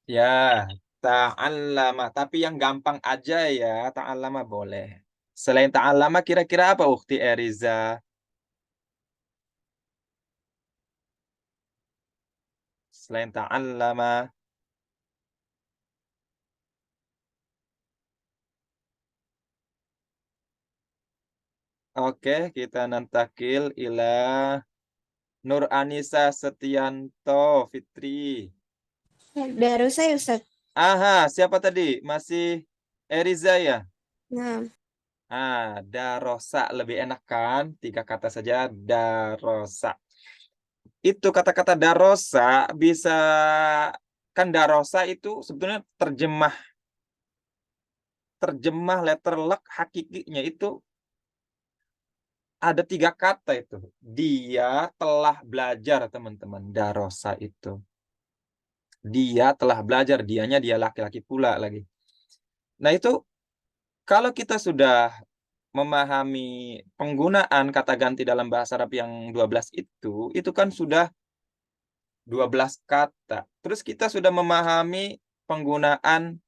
Ya, ta'allama. Tapi yang gampang aja ya, ta'allama boleh. Selain ta'allama kira-kira apa ukhti Eriza? Selain ta'allama. Oke, kita nantakil ila Nur Anisa Setianto Fitri. Darussa ya Ustaz. Aha, siapa tadi? Masih Eriza ya? Nah, Darosa lebih enak kan? 3 kata saja, darosa. Itu kata-kata darosa bisa, kan darosa itu sebetulnya terjemah letter luck hakikinya itu ada 3 kata itu. Dia telah belajar, teman-teman. Darosa itu. Dia telah belajar, dia laki-laki pula lagi. Nah, itu kalau kita sudah memahami penggunaan kata ganti dalam bahasa Arab yang 12 itu kan sudah 12 kata. Terus kita sudah memahami penggunaan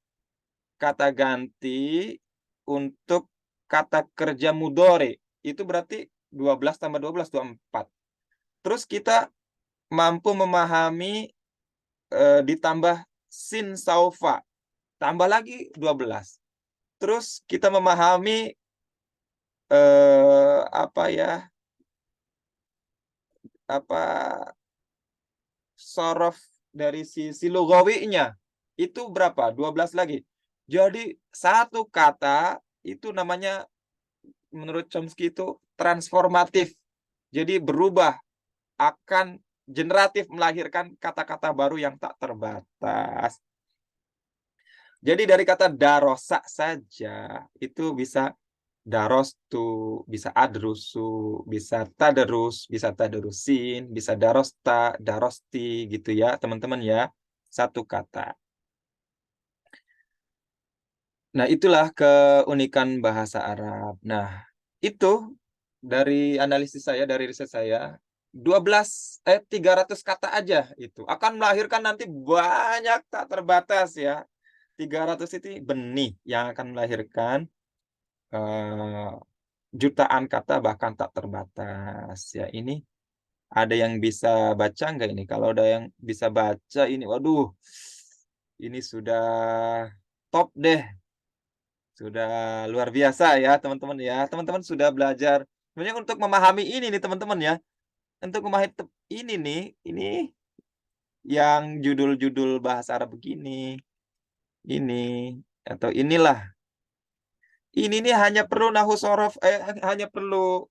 kata ganti untuk kata kerja mudhari. Itu berarti 12 tambah 12, 24. Terus kita mampu memahami ditambah sin saufa. Tambah lagi 12. Terus kita memahami sorof dari sisi lugawinya. Itu berapa? 12 lagi. Jadi satu kata itu namanya menurut Chomsky itu transformatif. Jadi berubah, akan generatif, melahirkan kata-kata baru yang tak terbatas. Jadi dari kata darosa saja itu bisa darostu, bisa adrusu, bisa taderus, bisa taderusin, bisa darosta, darosti gitu ya, teman-teman ya. Satu kata. Nah, itulah keunikan bahasa Arab. Nah, itu dari analisis saya, dari riset saya, 300 kata aja itu akan melahirkan nanti banyak tak terbatas ya. 300 itu benih yang akan melahirkan jutaan kata bahkan tak terbatas ya. Ini ada yang bisa baca nggak ini? Kalau ada yang bisa baca ini, waduh, ini sudah top deh, sudah luar biasa ya teman-teman ya. Teman-teman sudah belajar. Sebenarnya untuk memahami ini nih teman-teman ya, untuk memahami ini nih, ini yang judul-judul bahasa Arab begini, ini atau inilah. Ini nih hanya perlu nahu sorof, hanya perlu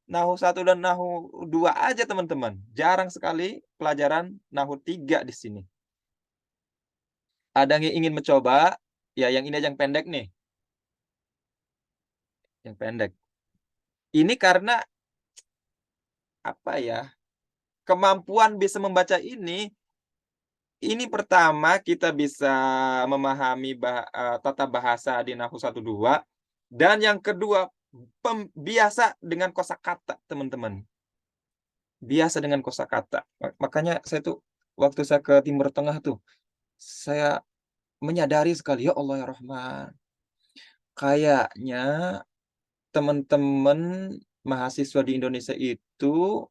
nahu 1 dan nahu 2 aja teman-teman. Jarang sekali pelajaran nahu 3 di sini. Ada yang ingin mencoba? Ya, yang ini aja yang pendek nih. Yang pendek. Ini karena apa ya? Kemampuan bisa membaca ini pertama kita bisa memahami tata bahasa di nahu 1 2, dan yang kedua biasa dengan kosakata, teman-teman. Biasa dengan kosakata. Makanya saya tuh waktu saya ke Timur Tengah tuh, saya menyadari sekali, ya Allah ya Rahman, kayaknya teman-teman mahasiswa di Indonesia itu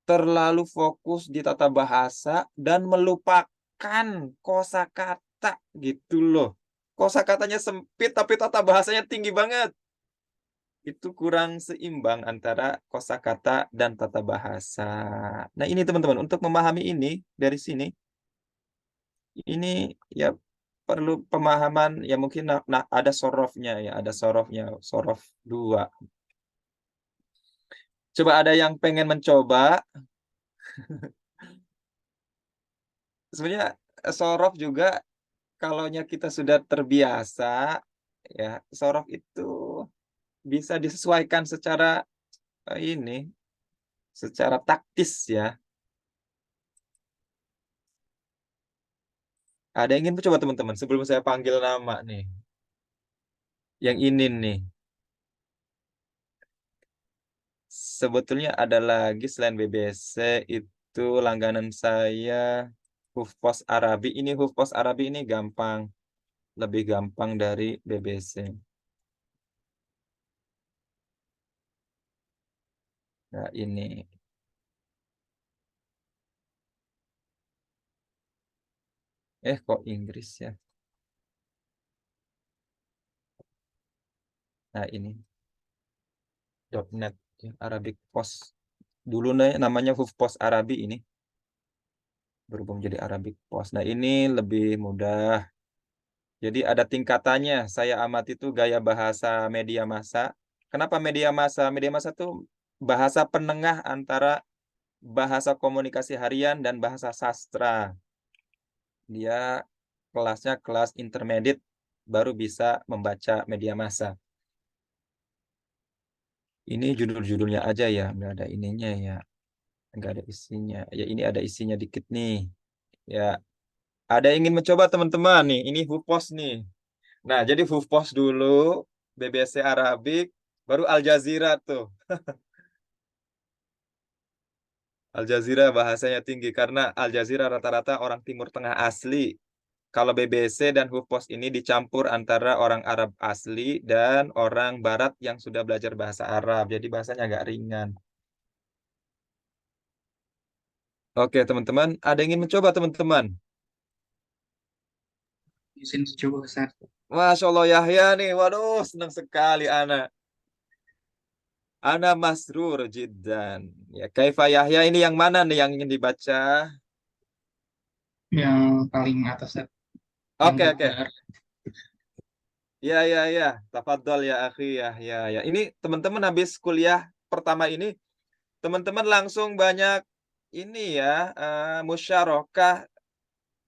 terlalu fokus di tata bahasa dan melupakan kosakata gitu loh. Kosakatanya sempit tapi tata bahasanya tinggi banget. Itu kurang seimbang antara kosakata dan tata bahasa. Nah, ini teman-teman, untuk memahami ini dari sini, ini ya perlu pemahaman ya, mungkin ada sorofnya ya, ada sorofnya, sorof 2. Coba ada yang pengen mencoba? Sebenarnya sorof juga kalaunya kita sudah terbiasa, ya sorof itu bisa disesuaikan secara secara taktis ya. Ada yang ingin mencoba teman-teman sebelum saya panggil nama nih. Yang ini nih. Sebetulnya ada lagi selain BBC itu langganan saya Hufpos Arabi. Ini Hufpos Arabi ini gampang. Lebih gampang dari BBC. Nah, ini. Kok Inggris ya? Nah, ini. .net Arabic Post. Dulu namanya Hufpos Arabi ini. Berhubung jadi Arabic Post. Nah, ini lebih mudah. Jadi ada tingkatannya. Saya amati itu gaya bahasa media massa. Kenapa media massa? Media massa itu bahasa penengah antara bahasa komunikasi harian dan bahasa sastra. Dia kelasnya kelas intermediate, baru bisa membaca media massa. Ini judul-judulnya aja ya, nggak ada ininya ya. Nggak ada isinya. Ya ini ada isinya dikit nih. Ya, ada yang ingin mencoba teman-teman nih. Ini Hufpos nih. Nah, jadi Hufpos dulu, BBC Arabic, baru Al Jazeera tuh. Al Jazeera bahasanya tinggi karena Al Jazeera rata-rata orang Timur Tengah asli. Kalau BBC dan Hufpos ini dicampur antara orang Arab asli dan orang Barat yang sudah belajar bahasa Arab. Jadi bahasanya agak ringan. Oke, teman-teman. Ada yang ingin mencoba, teman-teman? Izin coba Ustaz. Masya Allah Yahya nih. Waduh, senang sekali anak. Ana masrur jiddan. Ya, Kaifa Yahya ini yang mana nih yang ingin dibaca? Yang paling atas Ustaz. Oke, oke. Ya. Tafadhol ya akhi ya. Ini teman-teman habis kuliah pertama ini, teman-teman langsung banyak ini ya, musyarakah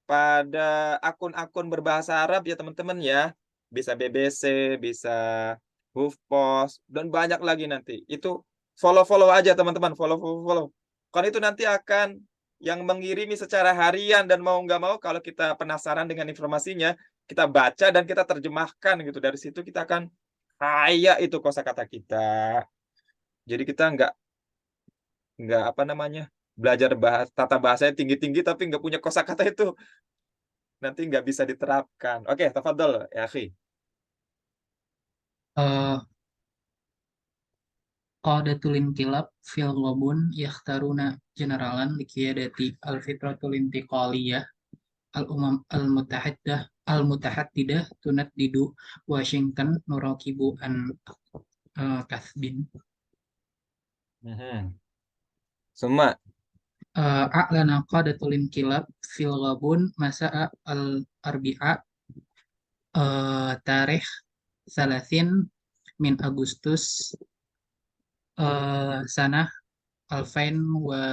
pada akun-akun berbahasa Arab ya teman-teman ya. Bisa BBC, bisa Hufpos, dan banyak lagi nanti. Itu follow-follow aja teman-teman, follow. Kan itu nanti akan yang mengirimi secara harian dan mau nggak mau kalau kita penasaran dengan informasinya, kita baca dan kita terjemahkan gitu. Dari situ kita akan kaya itu kosakata kita. Jadi kita nggak apa namanya, belajar tata bahasanya tinggi-tinggi tapi nggak punya kosakata itu nanti nggak bisa diterapkan. Oke, tafadhol ya akhi. Qadatul inqilab fil ghabun yakhtaruna generalan liqiyadati al-fitratul intiqaliyah al-mutahaddidah tunaddidu Washington nurakibu an kasbin. Semua. A'lana qadatul inqilab fil ghabun masa'a al-arbi'a tarikh 30 min Agustus sanah 2023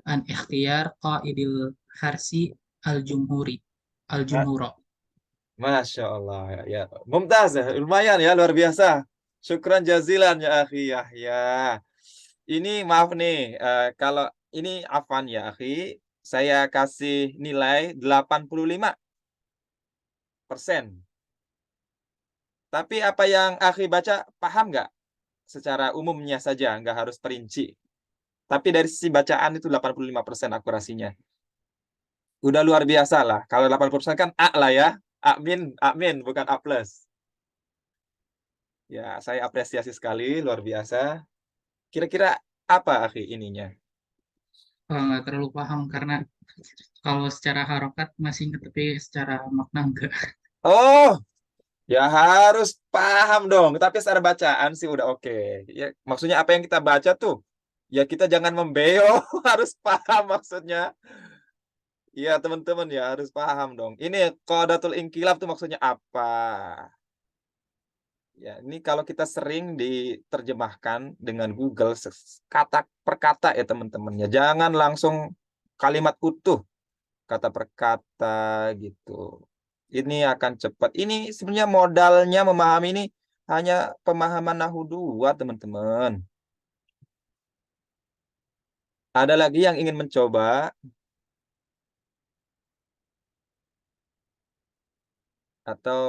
an ikhtiyar qaidil harsi al-jumhura. Masya Allah ya. Mumtaz, lumayan ya, luar biasa. Syukran jazilan ya akhi Yahya. Ini maaf nih, kalau ini afan ya akhi, saya kasih nilai 85%. Tapi apa yang akhi baca paham nggak? Secara umumnya saja, nggak harus perinci. Tapi dari sisi bacaan itu 85% akurasinya. Udah luar biasa lah. Kalau 80% kan A lah ya. Amin, bukan A+. Ya, saya apresiasi sekali, luar biasa. Kira-kira apa akhi ininya? Nggak terlalu paham karena kalau secara harokat masih ingat tapi secara makna enggak. Oh, ya harus paham dong. Tapi secara bacaan sih udah oke. Ya, maksudnya apa yang kita baca tuh, ya kita jangan membeo, harus paham maksudnya. Iya teman-teman ya harus paham dong. Ini qadatul inqilab tuh maksudnya apa? Ya, ini kalau kita sering diterjemahkan dengan Google kata per kata ya teman-teman ya. Jangan langsung kalimat utuh. kata per kata gitu. Ini akan cepat. Ini sebenarnya modalnya memahami ini hanya pemahaman Nahu 2, teman-teman. Ada lagi yang ingin mencoba? Atau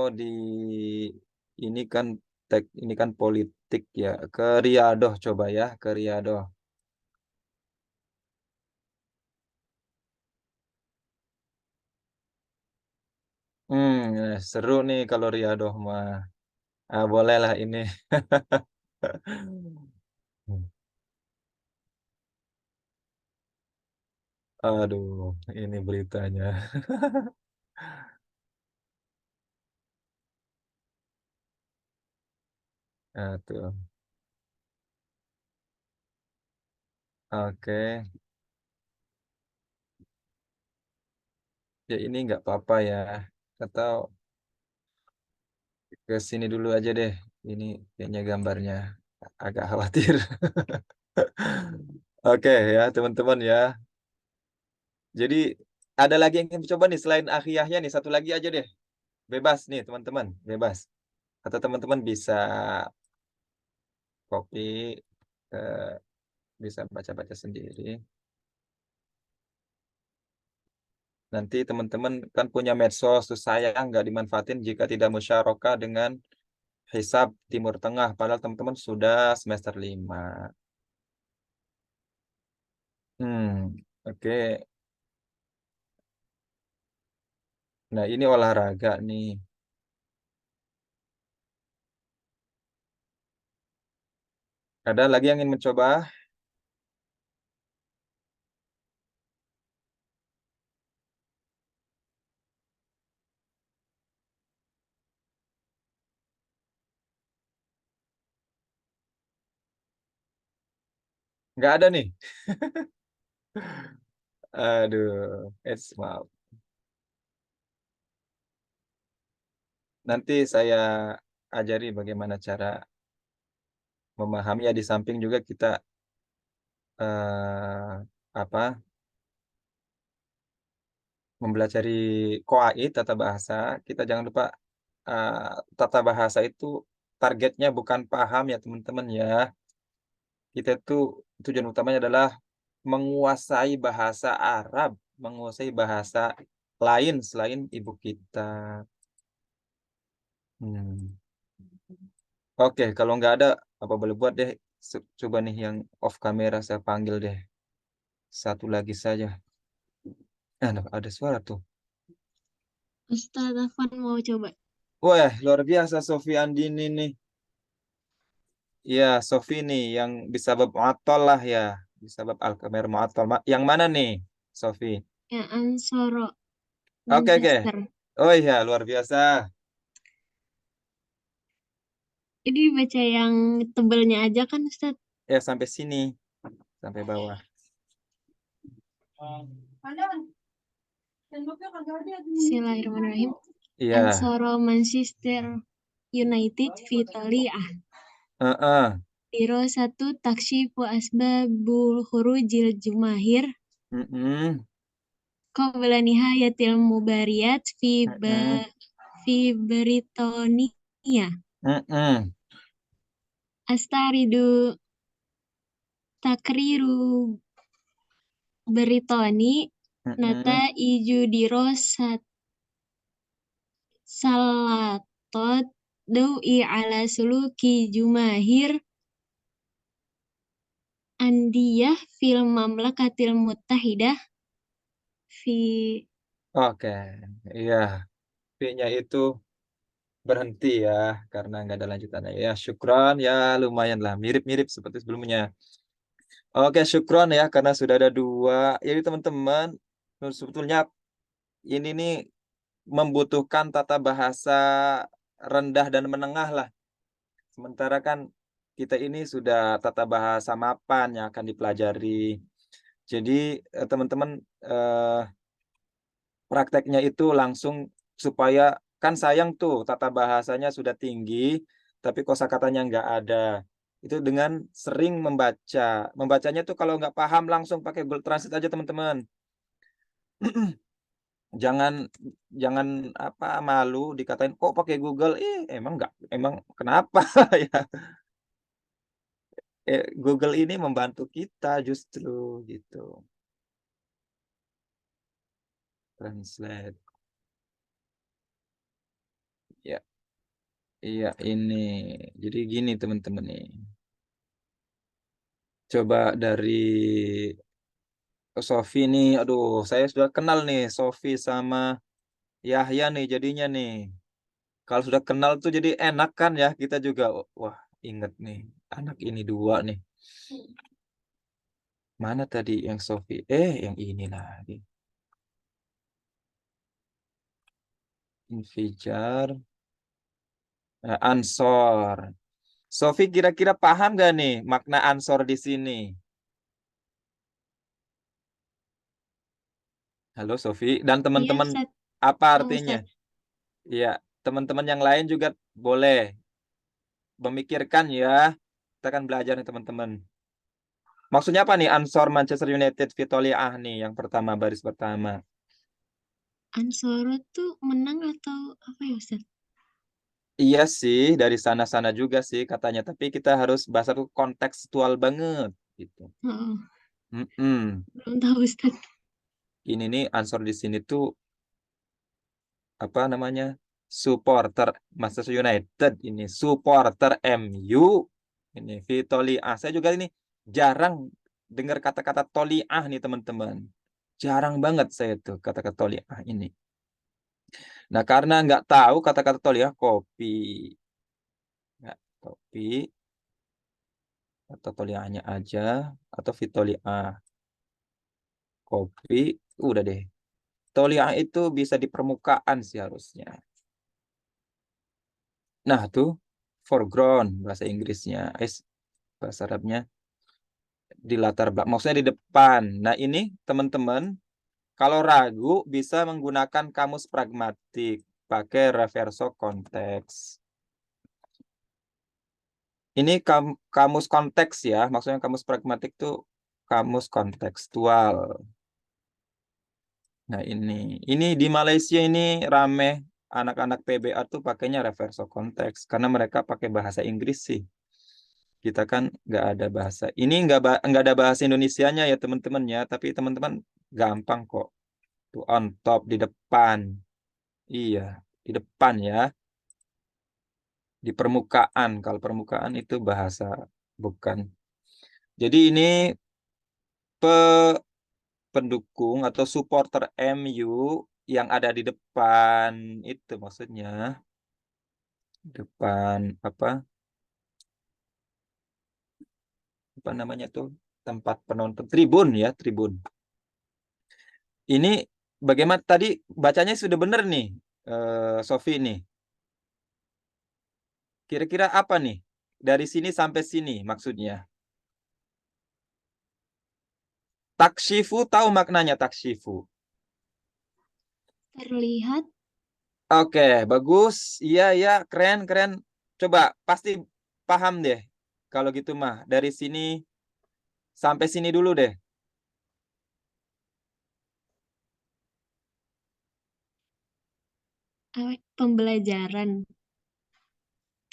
ini kan politik ya. Ke Riyadoh coba ya, ke Riyadoh. Seru nih kalau Riyadoh mah. Bolehlah ini. Aduh, ini beritanya. Nah, tuh. Oke. Ya ini nggak apa-apa ya. Atau ke sini dulu aja deh. Ini kayaknya gambarnya agak khawatir. Oke ya, teman-teman ya. Jadi ada lagi yang ingin coba nih selain akhiyahnya nih, satu lagi aja deh. Bebas nih, teman-teman, bebas. Atau teman-teman bisa copy, eh, bisa baca-baca sendiri. Nanti teman-teman kan punya medsos, tuh sayang nggak dimanfaatin jika tidak musyarakah dengan hisab Timur Tengah. Padahal teman-teman sudah semester 5. Oke. Nah, ini olahraga nih. Ada lagi yang ingin mencoba? Nggak ada nih. Aduh, maaf. Nanti saya ajari bagaimana cara memahami ya, di samping juga kita apa mempelajari qawaid tata bahasa. Kita jangan lupa tata bahasa itu targetnya bukan paham ya teman-teman ya. Kita itu tujuan utamanya adalah menguasai bahasa Arab, menguasai bahasa lain selain ibu kita. Hmm. Oke, kalau nggak ada apa boleh buat deh. Coba nih yang off kamera saya panggil deh. Satu lagi saja. Ada suara tuh. Ustaz Afwan mau coba. Wah, luar biasa Sofi Andini nih. Iya, Sofi nih yang bisa bab mu'attal lah ya. Bisa bab al-kamera mu'attal. Yang mana nih, Sofi? Ya, Ansoro Oke, oke. Manchester. Oh iya, luar biasa. Ini baca yang tebelnya aja kan Ustaz? Ya, sampai sini. Sampai bawah. Bismillahirrahmanirrahim. Iya. Ansoro Manchester United Vitaliah. Heeh. Biro 1 taksyifu asbabul khurujil jumahir Mm-mm. qabla nihayatil mubariyat Mm-mm. fi Britania. Mm-mm. Astaridu takriru Britani nata Mm-mm. iju dirosat salatot dawi ala suluki jumahir andiyah fil mamlakatil muttahidah fi Oke. Iya. P-nya itu berhenti ya karena nggak ada lanjutannya. Ya, syukron ya, lumayan lah, mirip-mirip seperti sebelumnya. Oke, syukron ya karena sudah ada 2. Jadi teman-teman, sebetulnya ini nih membutuhkan tata bahasa rendah dan menengah lah. Sementara kan kita ini sudah tata bahasa mapan yang akan dipelajari. Jadi teman-teman eh, prakteknya itu langsung supaya kan sayang tuh tata bahasanya sudah tinggi tapi kosakatanya nggak ada. Itu dengan sering membaca. Membacanya tuh kalau nggak paham langsung pakai Google Translate aja teman-teman. jangan apa malu dikatain kok pakai Google. Emang kenapa ya? Google ini membantu kita justru gitu. Translate. Ya, iya ini. Jadi gini teman-teman nih. Coba dari Sofi nih, aduh saya sudah kenal nih Sofi sama Yahya nih jadinya nih. Kalau sudah kenal tuh jadi enak kan ya kita juga. Wah, inget nih anak ini dua nih. Mana tadi yang Sofi? Yang ini lagi. Invijar. Ansor. Sofi kira-kira paham gak nih makna ansor di sini? Halo Sofi dan Iya, teman-teman, Ustaz. apa Tahu, artinya? Ustaz. Iya, teman-teman yang lain juga boleh memikirkan ya. Kita akan belajar nih teman-teman. Maksudnya apa nih ansor Manchester United Vitoliah nih yang pertama baris pertama. Ansoro tuh menang atau apa ya, Ustaz? Iya sih, dari sana-sana juga sih katanya. Tapi kita harus bahasa tuh kontekstual banget gitu. Heeh, Mm-mm. belum tahu, Ustaz. Ini nih ansor di sini tuh apa namanya? Supporter Manchester United ini, supporter MU ini Vitoliah. Saya juga ini jarang dengar kata-kata toliah nih teman-teman. Jarang banget saya tuh kata-kata toliah ini. Nah, karena nggak tahu kata-kata toliah kopi. Nggak, kopi atau toliahnya aja atau Vitoliah. Kopi udah deh. Toliah itu bisa di permukaan sih harusnya. Nah, tuh foreground bahasa Inggrisnya. Bahasa Arabnya di latar belakang. Maksudnya di depan. Nah, ini teman-teman kalau ragu bisa menggunakan kamus pragmatik. Pakai reverso konteks. Ini kamus konteks ya. Maksudnya kamus pragmatik tuh kamus kontekstual. Nah, ini di Malaysia ini rame anak-anak PBA tuh pakainya reverso konteks karena mereka pakai bahasa Inggris sih. Kita kan nggak ada bahasa. Ini nggak ada bahasa Indonesianya ya teman-teman ya, tapi teman-teman gampang kok. Tuh on top di depan. Iya, di depan ya. Di permukaan. Kalau permukaan itu bahasa bukan. Jadi ini pendukung atau supporter MU yang ada di depan itu maksudnya depan apa namanya tuh tempat penonton tribun ya tribun. Ini bagaimana tadi bacanya sudah benar nih Sofi nih. Kira-kira apa nih dari sini sampai sini maksudnya? Takshifu tahu maknanya takshifu? Terlihat Oke, bagus. Iya, iya, keren, keren. Coba, pasti paham deh. Kalau gitu mah, dari sini sampai sini dulu deh. pembelajaran.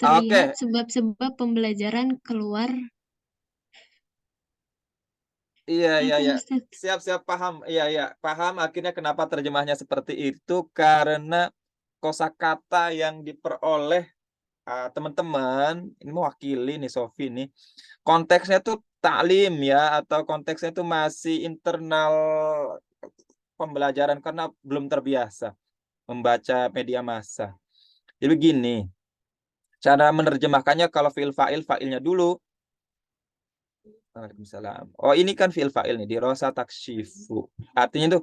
Oke, Terlihat sebab-sebab pembelajaran keluar. iya, iya, Apa ya, iya. Ustaz? Siap-siap paham. Iya, iya, paham. Akhirnya kenapa terjemahnya seperti itu? Karena kosakata yang diperoleh teman-teman, ini mewakili nih Sofi nih. Konteksnya tuh taklim ya, atau konteksnya tuh masih internal pembelajaran karena belum terbiasa membaca media massa. Jadi begini, cara menerjemahkannya kalau fi'il fa'il, fa'ilnya dulu. Waalaikumsalam. Oh ini kan fi'il fa'il nih, dirosa takshifu. Artinya tuh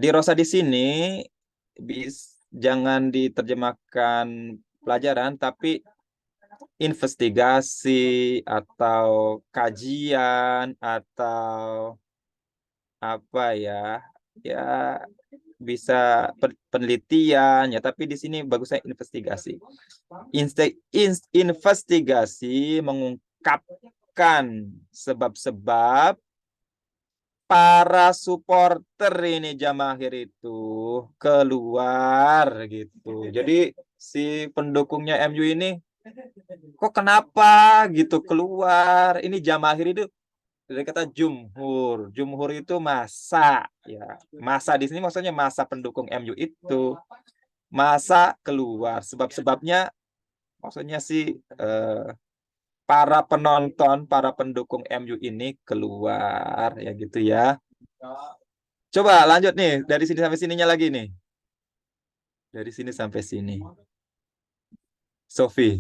dirosa di sini jangan diterjemahkan pelajaran, tapi investigasi atau kajian atau apa ya, ya bisa penelitian ya, tapi di sini bagusnya investigasi. Investigasi mengungkapkan sebab-sebab para supporter ini Jamaahir itu keluar gitu. Jadi si pendukungnya MU ini kok kenapa gitu keluar? Ini Jamaahir itu dari kata jumhur. Jumhur itu masa ya. Masa di sini maksudnya masa pendukung MU itu. Masa keluar. Sebab-sebabnya maksudnya sih para penonton, para pendukung MU ini keluar ya gitu ya. Coba lanjut nih dari sini sampai sininya lagi nih. Dari sini sampai sini. Sofi.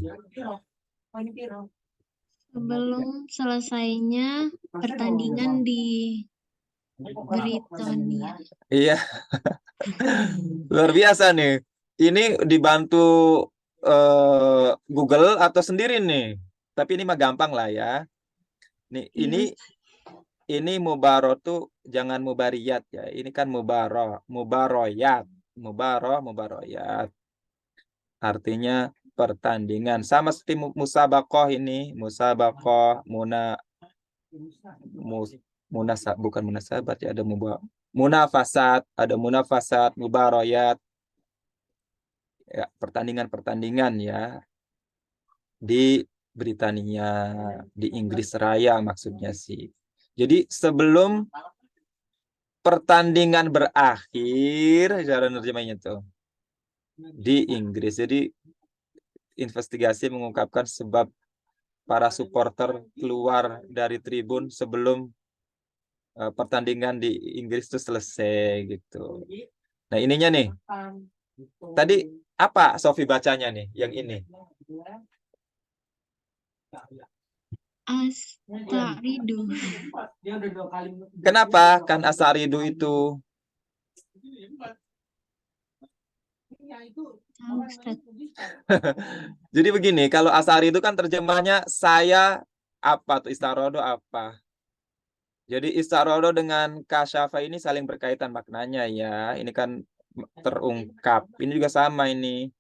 Sebelum selesainya pertandingan di Britania. Iya. Luar biasa nih. Ini dibantu Google atau sendiri nih. Tapi ini mah gampang lah ya. Nih, ini mubaro tuh jangan mubariyat ya. Ini kan mubaroyat. Mubaroyat. Artinya pertandingan. Sama seperti musabakoh ini. Musabakoh, bukan munasabat ya. Ada munafasat, mubaroyat. Ya, pertandingan-pertandingan ya. Di Britania, di Inggris Raya maksudnya sih. Jadi sebelum pertandingan berakhir, cara nerjemahnya tuh di Inggris. Jadi investigasi mengungkapkan sebab para supporter keluar dari tribun sebelum pertandingan di Inggris itu selesai gitu. Nah ininya nih, tadi apa Sofi bacanya nih yang ini? Astaridu. Kenapa kan Asaridu itu? Tahu, Ustaz. Jadi begini, kalau Asari itu kan terjemahnya saya apa tuh istarodo apa? Jadi istarodo dengan kasyafa ini saling berkaitan maknanya ya. Ini kan terungkap. Ini juga sama ini.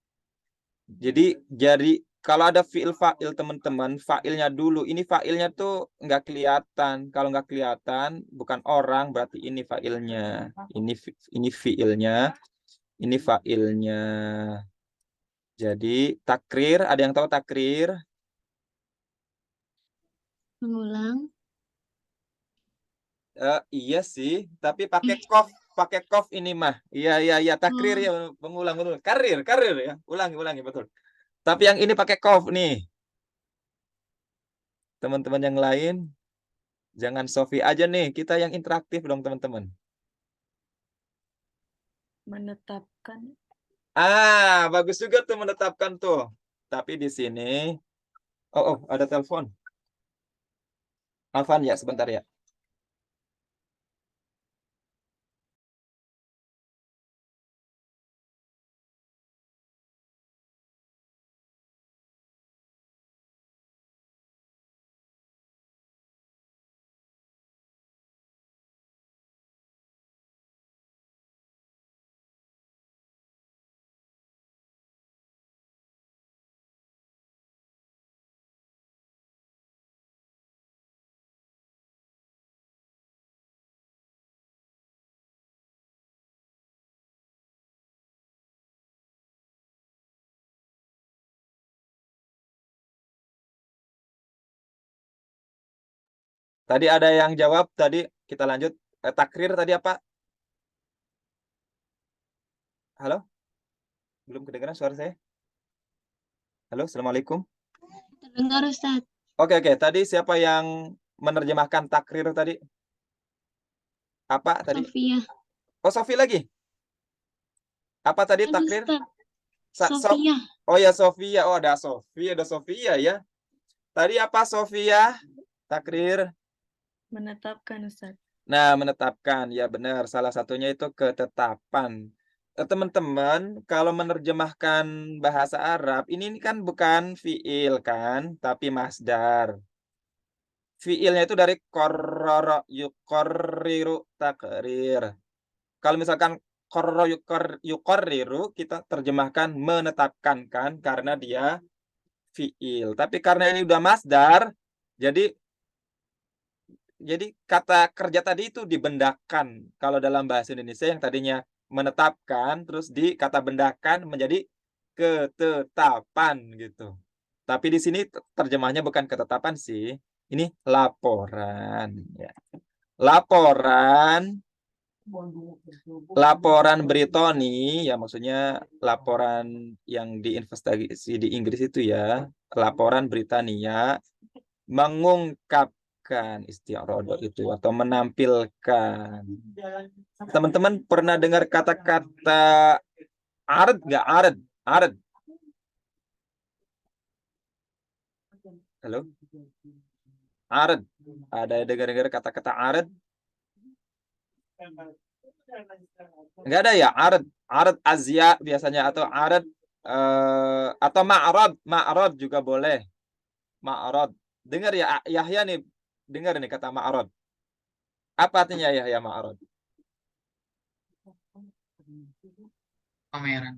Jadi kalau ada fiil fa'il teman-teman, fa'ilnya dulu. Ini fa'ilnya tuh nggak kelihatan. Kalau nggak kelihatan, bukan orang, berarti ini fa'ilnya. Ini fiilnya. Ini fa'ilnya. Jadi takrir, ada yang tahu takrir? Mengulang. Iya sih, tapi pakai kof ini mah. Iya, takrir ya, mengulang. Karir ya. Ulangi betul. Tapi yang ini pakai kof nih. Teman-teman yang lain jangan Sofi aja nih, kita yang interaktif dong teman-teman. Menetapkan. Bagus juga tuh menetapkan tuh. Tapi di sini ada telepon. Alvan ya, sebentar ya. Tadi ada yang jawab, tadi kita lanjut. Takrir tadi apa? Halo? Belum kedengaran suara saya? Halo, Assalamualaikum. Terdengar, Ustaz. Oke. Tadi siapa yang menerjemahkan takrir tadi? Apa tadi? Sofia. Oh, Sofi lagi. Apa tadi Ada, takrir? Ustaz. Sofia. Oh ya, Sofia. Oh, ada Sofia ya. Tadi apa Sofia? Takrir. Menetapkan, Ustaz. Nah, menetapkan. Ya benar, salah satunya itu ketetapan. Teman-teman, kalau menerjemahkan bahasa Arab, ini kan bukan fiil kan, tapi masdar. Fiilnya itu dari kororo yukorriru takrir. Kalau misalkan kororo yukorriru, kita terjemahkan menetapkan kan, karena dia fiil. Tapi karena ini udah masdar, jadi Jadi kata kerja tadi itu dibendakan. Kalau dalam bahasa Indonesia yang tadinya menetapkan, terus kata bendakan menjadi ketetapan gitu. Tapi di sini terjemahnya bukan ketetapan sih. Ini laporan. Ya. Laporan Britoni, ya maksudnya laporan yang diinvestigasi di Inggris itu ya. Laporan Britania mengungkapkan isti'rodo itu atau menampilkan. Teman-teman pernah dengar kata-kata ared nggak? Ared. Halo? Ared. Ada dengar-dengar kata-kata ared? Enggak ada ya? Ared Asia biasanya atau ared atau ma'rad juga boleh. Ma'rad. Dengar ya Yahya nih, dengar nih kata ma'rad. Apa artinya Yahya ma'rad? Pameran.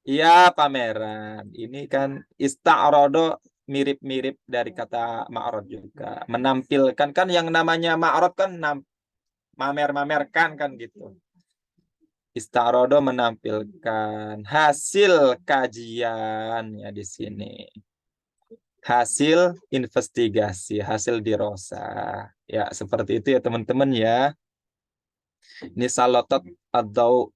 Iya, pameran. Ini kan ista'rodo mirip-mirip dari kata ma'rad juga. Menampilkan kan yang namanya ma'rad kan mamer-mamerkan kan gitu. Ista'rodo menampilkan hasil kajian ya di sini. Hasil investigasi, hasil dirosa. Ya, seperti itu ya teman-teman ya. Ini salotot atau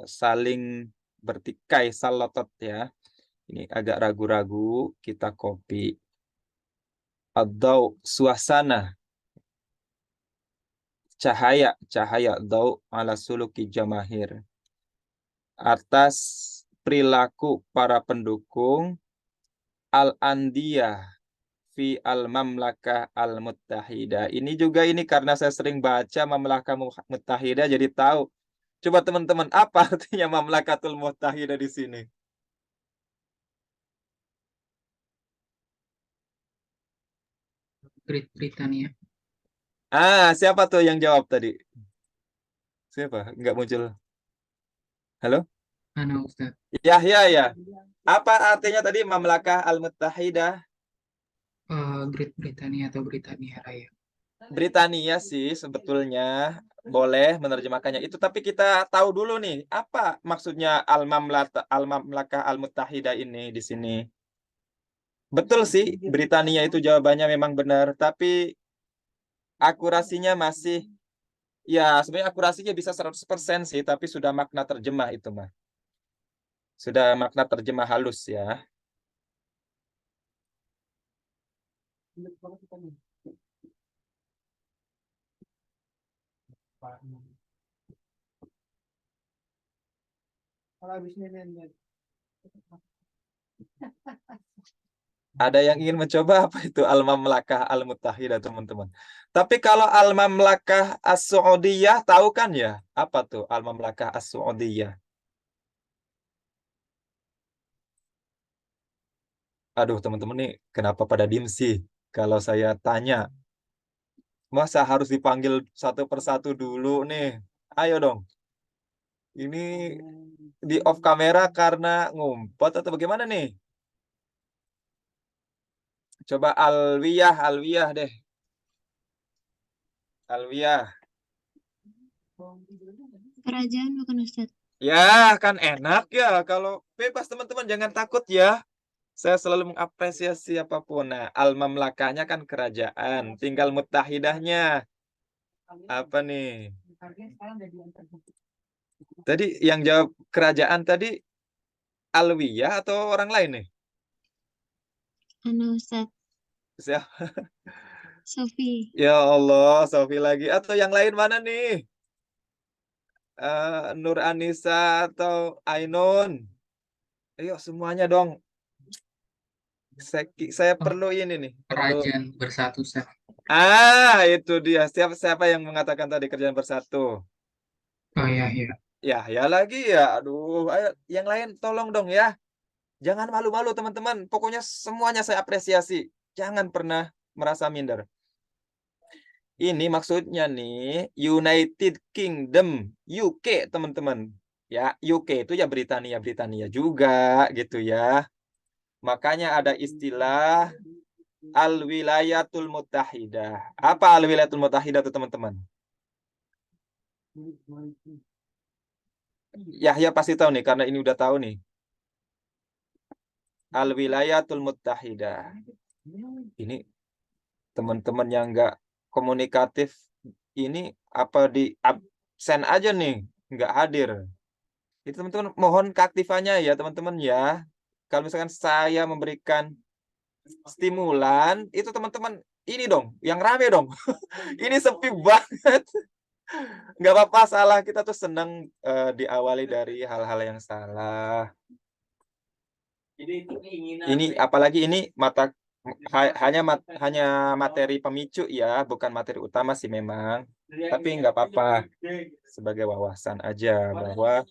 saling bertikai salotot ya. Ini agak ragu-ragu, kita copy. Atau suasana. Cahaya dau ala suluki jamahir. Atas perilaku para pendukung al-andiyah fi al-mamlakah al-muttahidah. Ini juga karena saya sering baca Mamlakah Muttahidah jadi tahu. Coba teman-teman, apa artinya Mamlakatul Muttahidah di sini? Great Britania. Siapa tuh yang jawab tadi? Siapa? Enggak muncul. Halo? Mana Ustaz? Yahya ya. Apa artinya tadi Mamlakah Al-Muttahidah? Great Britania atau Britania Raya. Britania sih sebetulnya boleh menerjemahkannya itu, tapi kita tahu dulu nih apa maksudnya Al-Mamlakah Al-Muttahidah ini di sini. Betul sih, Britania itu jawabannya memang benar, tapi akurasinya masih ya sebenarnya akurasinya bisa 100% sih, tapi sudah makna terjemah itu mah. Sudah makna terjemah halus ya. Ada yang ingin mencoba apa itu Al-Mamlakah Al-Muttahidah teman-teman. Tapi kalau Al-Mamlakah As-Saudiyah tahu kan ya? Apa tuh Al-Mamlakah As-Saudiyah? Aduh teman-teman nih kenapa pada diem sih? Kalau saya tanya, masa harus dipanggil satu persatu dulu nih? Ayo dong. Ini di off kamera karena ngumpet atau bagaimana nih? Coba Alwiyah deh. Alwiyah. Kerajaan bukan Ustadz. Ya, kan enak ya. Kalau bebas teman-teman jangan takut ya. Saya selalu mengapresiasi apapun. Nah, al-mamlakahnya kan kerajaan. Tinggal muttahidahnya. Apa nih? Tadi yang jawab kerajaan tadi Alwiyah atau orang lain nih? Ustadz. Siapa? Sofi. Ya Allah, Sofi lagi. Atau yang lain mana nih? Nur Anissa atau Ainun? Ayo semuanya dong. Saya perlu ini nih. Perlu. Kerajaan bersatu Ustaz. Itu dia. Siapa yang mengatakan tadi kerjaan bersatu? Oh iya iya. Ya lagi ya. Aduh, ayo yang lain tolong dong ya. Jangan malu-malu teman-teman. Pokoknya semuanya saya apresiasi. Jangan pernah merasa minder. Ini maksudnya nih United Kingdom, UK teman-teman. Ya, UK itu ya Britania juga gitu ya. Makanya ada istilah Al-Wilayatul Muttahidah. Apa Al-Wilayatul Muttahidah tuh teman-teman? Yahya pasti tahu nih karena ini udah tahu nih. Al-Wilayatul Muttahidah. Ini teman-teman yang nggak komunikatif ini apa di absen aja nih, nggak hadir. Itu teman-teman mohon keaktifannya ya teman-teman ya. Kalau misalkan saya memberikan stimulan, itu teman-teman ini dong, yang rame dong. Ini sepi banget. Nggak apa-apa salah, kita tuh senang diawali dari hal-hal yang salah. Ini apalagi ini hanya materi pemicu ya, bukan materi utama sih memang. Tapi nggak apa-apa, sebagai wawasan aja bahwa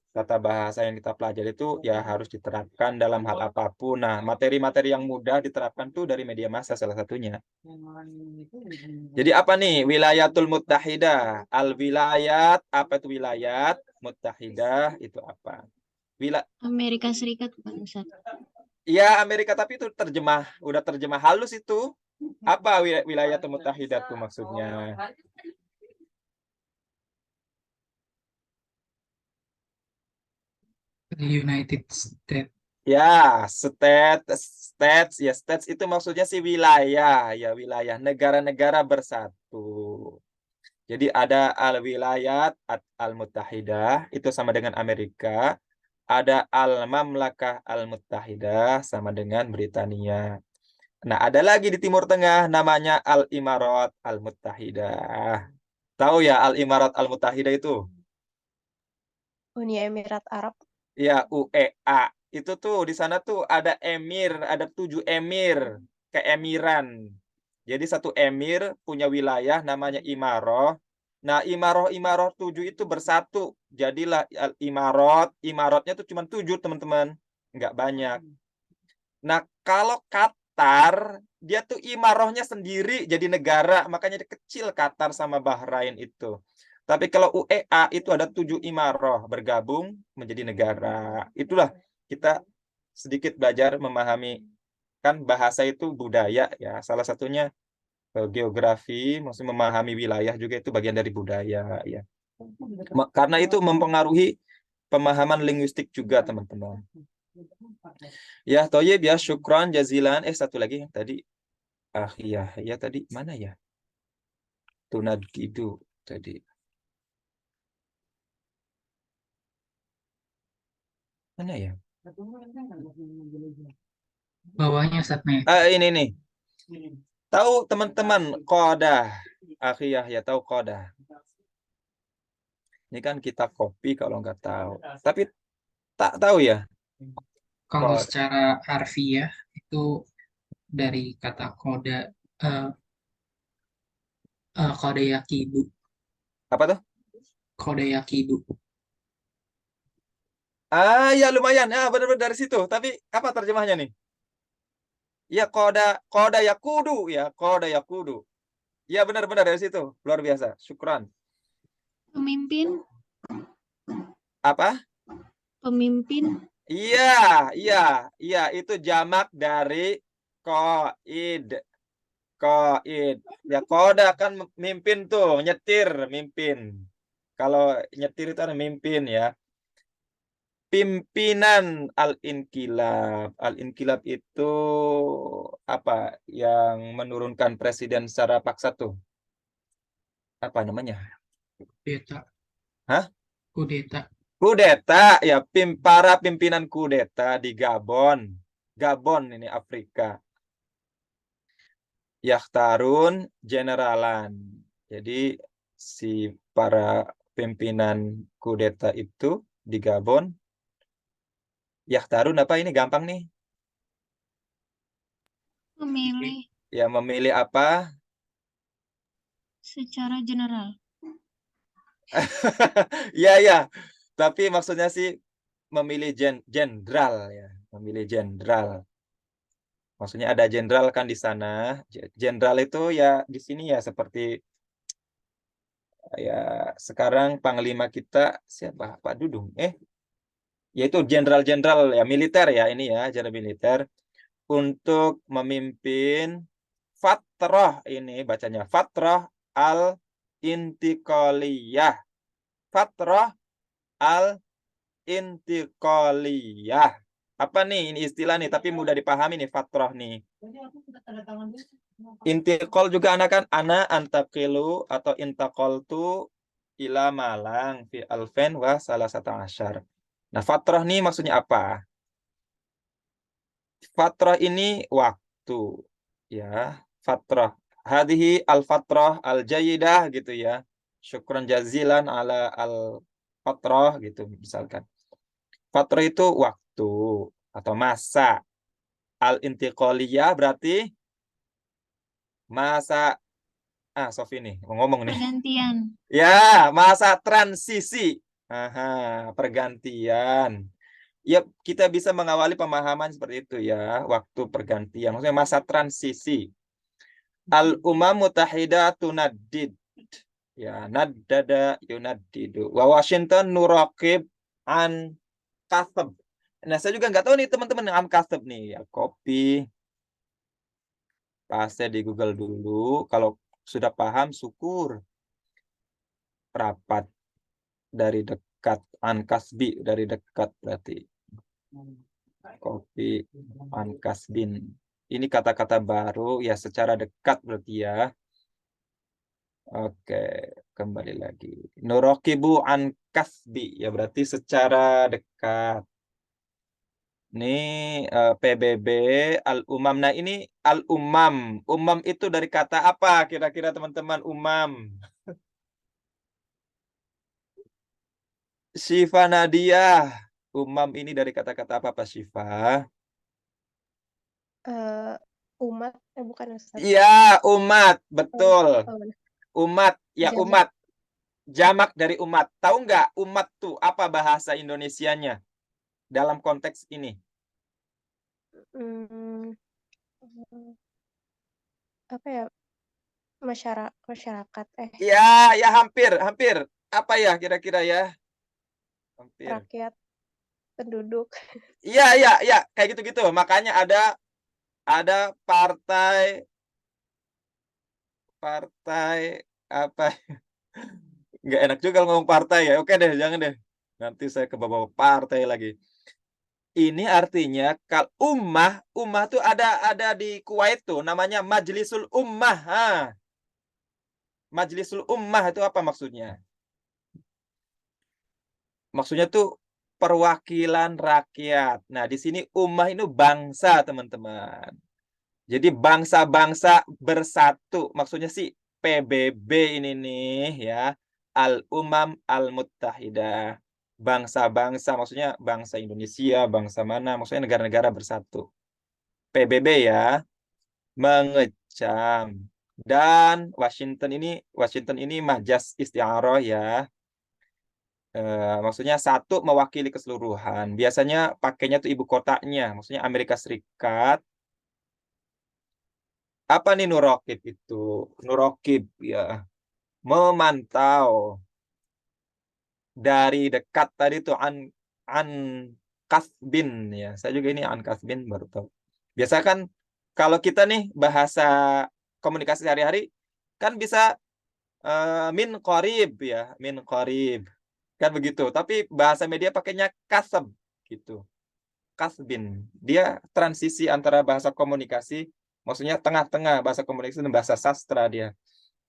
tata bahasa yang kita pelajari itu ya harus diterapkan dalam hal apapun. Nah, materi-materi yang mudah diterapkan tuh dari media massa salah satunya. Jadi apa nih? Wilayatul Muttahidah. Al-wilayat, apa itu wilayat? Muttahidah itu apa? Amerika Serikat bukan Ustaz. Ya, Amerika, tapi itu udah terjemah halus itu. Apa wilayatul Muttahidah tuh maksudnya? United States. Ya, states itu maksudnya sih wilayah, ya wilayah negara-negara bersatu. Jadi ada al-wilayat al-muttahidah itu sama dengan Amerika, ada al-mamlakah al-muttahidah sama dengan Britania. Nah, ada lagi di Timur Tengah namanya al-imarat al-muttahidah. Tahu ya al-imarat al-muttahidah itu? Uni Emirat Arab. Ya, UEA. Itu tuh di sana tuh ada emir, ada 7 emir, keemiran. Jadi satu emir punya wilayah namanya imaroh. Nah, imaroh 7 itu bersatu. Jadilah imarot. Imarotnya tuh cuma 7, teman-teman. Nggak banyak. Nah, kalau Qatar, dia tuh imarohnya sendiri jadi negara. Makanya dia kecil Qatar sama Bahrain itu. Tapi kalau UEA itu ada 7 imaroh bergabung menjadi negara. Itulah kita sedikit belajar memahami, kan bahasa itu budaya ya. Salah satunya geografi, maksudnya memahami wilayah juga itu bagian dari budaya ya. Karena itu mempengaruhi pemahaman linguistik juga teman-teman. Ya, toyib ya, syukran jazilan. Satu lagi tadi. Ya tadi mana ya? Tunadgidu tadi. Mana ya? Bawahnya Ustaz nih. Ini nih. Tahu teman-teman qadah. Ya tahu qadah. Ini kan kita copy kalau nggak tahu. Tapi tak tahu ya. Kalau Qadah. secara harfiah itu dari kata koda koda yakidu. Apa tuh? Koda yakidu. Ya lumayan. Ya benar-benar dari situ. Tapi apa terjemahnya nih? Ya qadah yakudu ya, qadah yakudu. Ya benar-benar dari situ. Luar biasa. Syukran. Pemimpin, Apa? pemimpin, Iya, itu jamak dari qaid. Qaid. Ya qadah kan mimpin tuh, nyetir, mimpin. Kalau nyetir itu ada mimpin ya. Pimpinan al-inkilab. Al-inkilab itu apa? Yang menurunkan presiden secara paksa tuh. Apa namanya? Kudeta. Hah? Kudeta. Kudeta ya, para pimpinan kudeta di Gabon. Gabon ini Afrika. Yakhtarun generalan. Jadi si para pimpinan kudeta itu di Gabon. Yakhtarun apa ini gampang nih? memilih Ya memilih apa? secara general. Ya. Tapi maksudnya sih memilih jenderal ya, memilih jenderal. Maksudnya ada jenderal kan di sana. Jenderal itu ya di sini ya seperti ya sekarang panglima kita siapa? Pak Dudung. Yaitu jenderal-jenderal ya militer ya ini ya, jenderal militer. untuk memimpin fatrah ini bacanya fatrah al-intiqaliyah. Fatrah al-intiqaliyah. Apa nih ini istilah nih tapi mudah dipahami nih fatrah nih. Intiqal juga ana antaqilu atau intaqaltu ila Malang fi alfen wa salasata asyar. Nah, fatrah nih maksudnya apa? Fatrah ini waktu, ya. Fatrah. Hadhihi al-fatrah al-jayidah gitu ya. Syukran jazilan ala al-fatrah gitu misalkan. Fatrah itu waktu atau masa. Al-intiqaliyah berarti masa Sofi nih mau ngomong nih. Pergantian. Ya, masa transisi. Aha, pergantian. Ya, kita bisa mengawali pemahaman seperti itu ya, waktu pergantian. Maksudnya masa transisi. Al-umam mutahida tunaddid. Ya, naddada yunaddidu. Wa Washington nuraqib an kasab. Nah, saya juga nggak tahu nih teman-teman an kasab nih. Ya, copy. Paste di Google dulu. Kalau sudah paham, syukur. Rapat dari dekat. An-kasbi dari dekat berarti. Kopi an-kasbin. Ini kata-kata baru ya secara dekat berarti ya. Oke, kembali lagi. Nurokibu an-kasbi ya berarti secara dekat. Ini PBB al-umam. Nah, ini al-umam. Umam itu dari kata apa kira-kira teman-teman umam? Syifa Nadia. Umam ini dari kata-kata apa Pak Syifa? Umat, bukan Ustaz. Iya, umat, betul. benar. Umat, ya Jamak. umat. Jamak dari umat. Tahu nggak umat tuh apa bahasa Indonesianya dalam konteks ini? Apa ya? Masyarakat. Ya, ya hampir. Apa ya kira-kira ya? Hampir. Rakyat, penduduk. Iya, kayak gitu-gitu. Makanya ada partai apa? Nggak enak juga ngomong partai ya. Oke deh, jangan deh. Nanti saya ke bawah partai lagi. Ini artinya kalau ummah tuh ada di Kuwait tuh namanya Majlisul Ummah. Majlisul Ummah itu apa maksudnya? Maksudnya tuh perwakilan rakyat. Nah, di sini ummah itu bangsa, teman-teman. Jadi bangsa-bangsa bersatu. Maksudnya sih PBB ini nih ya. Al-Umam Al-Muttahidah. Bangsa-bangsa, maksudnya bangsa Indonesia, bangsa mana, maksudnya negara-negara bersatu. PBB ya, mengecam. Dan Washington ini majas isti'arah ya. Maksudnya satu mewakili keseluruhan. Biasanya pakainya tuh ibu kotanya, maksudnya Amerika Serikat. Apa nih nuraqib itu? Nuraqib ya, memantau. Dari dekat tadi tuh an kasbin ya. Saya juga ini an kasbin baru tahu. Biasa kan kalau kita nih bahasa komunikasi sehari-hari kan bisa min qarib ya, min qarib. Kan begitu. Tapi bahasa media pakainya kasab gitu. Kasbin. Dia transisi antara bahasa komunikasi, maksudnya tengah-tengah bahasa komunikasi dan bahasa sastra dia.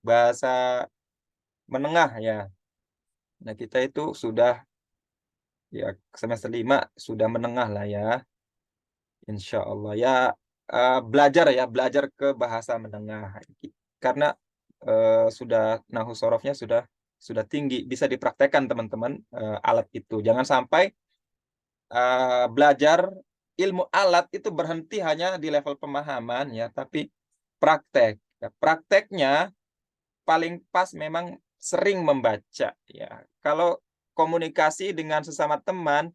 Bahasa menengah ya. Nah, kita itu sudah ya semester 5 sudah menengah lah ya. Insya Allah ya belajar ke bahasa menengah. Karena sudah nahu sorofnya sudah tinggi, bisa dipraktekkan teman-teman alat itu. Jangan sampai belajar ilmu alat itu berhenti hanya di level pemahaman ya, tapi praktek. Ya, prakteknya paling pas memang sering membaca ya. Kalau komunikasi dengan sesama teman,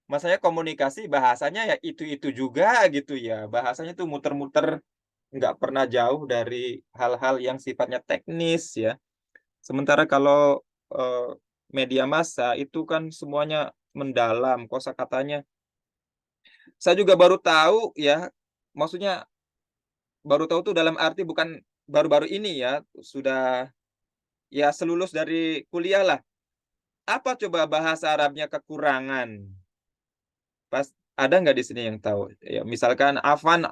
maksudnya komunikasi bahasanya ya itu juga gitu ya. Bahasanya tuh muter-muter, nggak pernah jauh dari hal-hal yang sifatnya teknis ya. Sementara kalau media massa itu kan semuanya mendalam, kosakatanya. Saya juga baru tahu ya, maksudnya baru tahu tuh dalam arti bukan baru-baru ini ya, sudah ya selulus dari kuliah lah. Apa coba bahasa Arabnya kekurangan? Pas ada nggak di sini yang tahu? Ya, misalkan afan,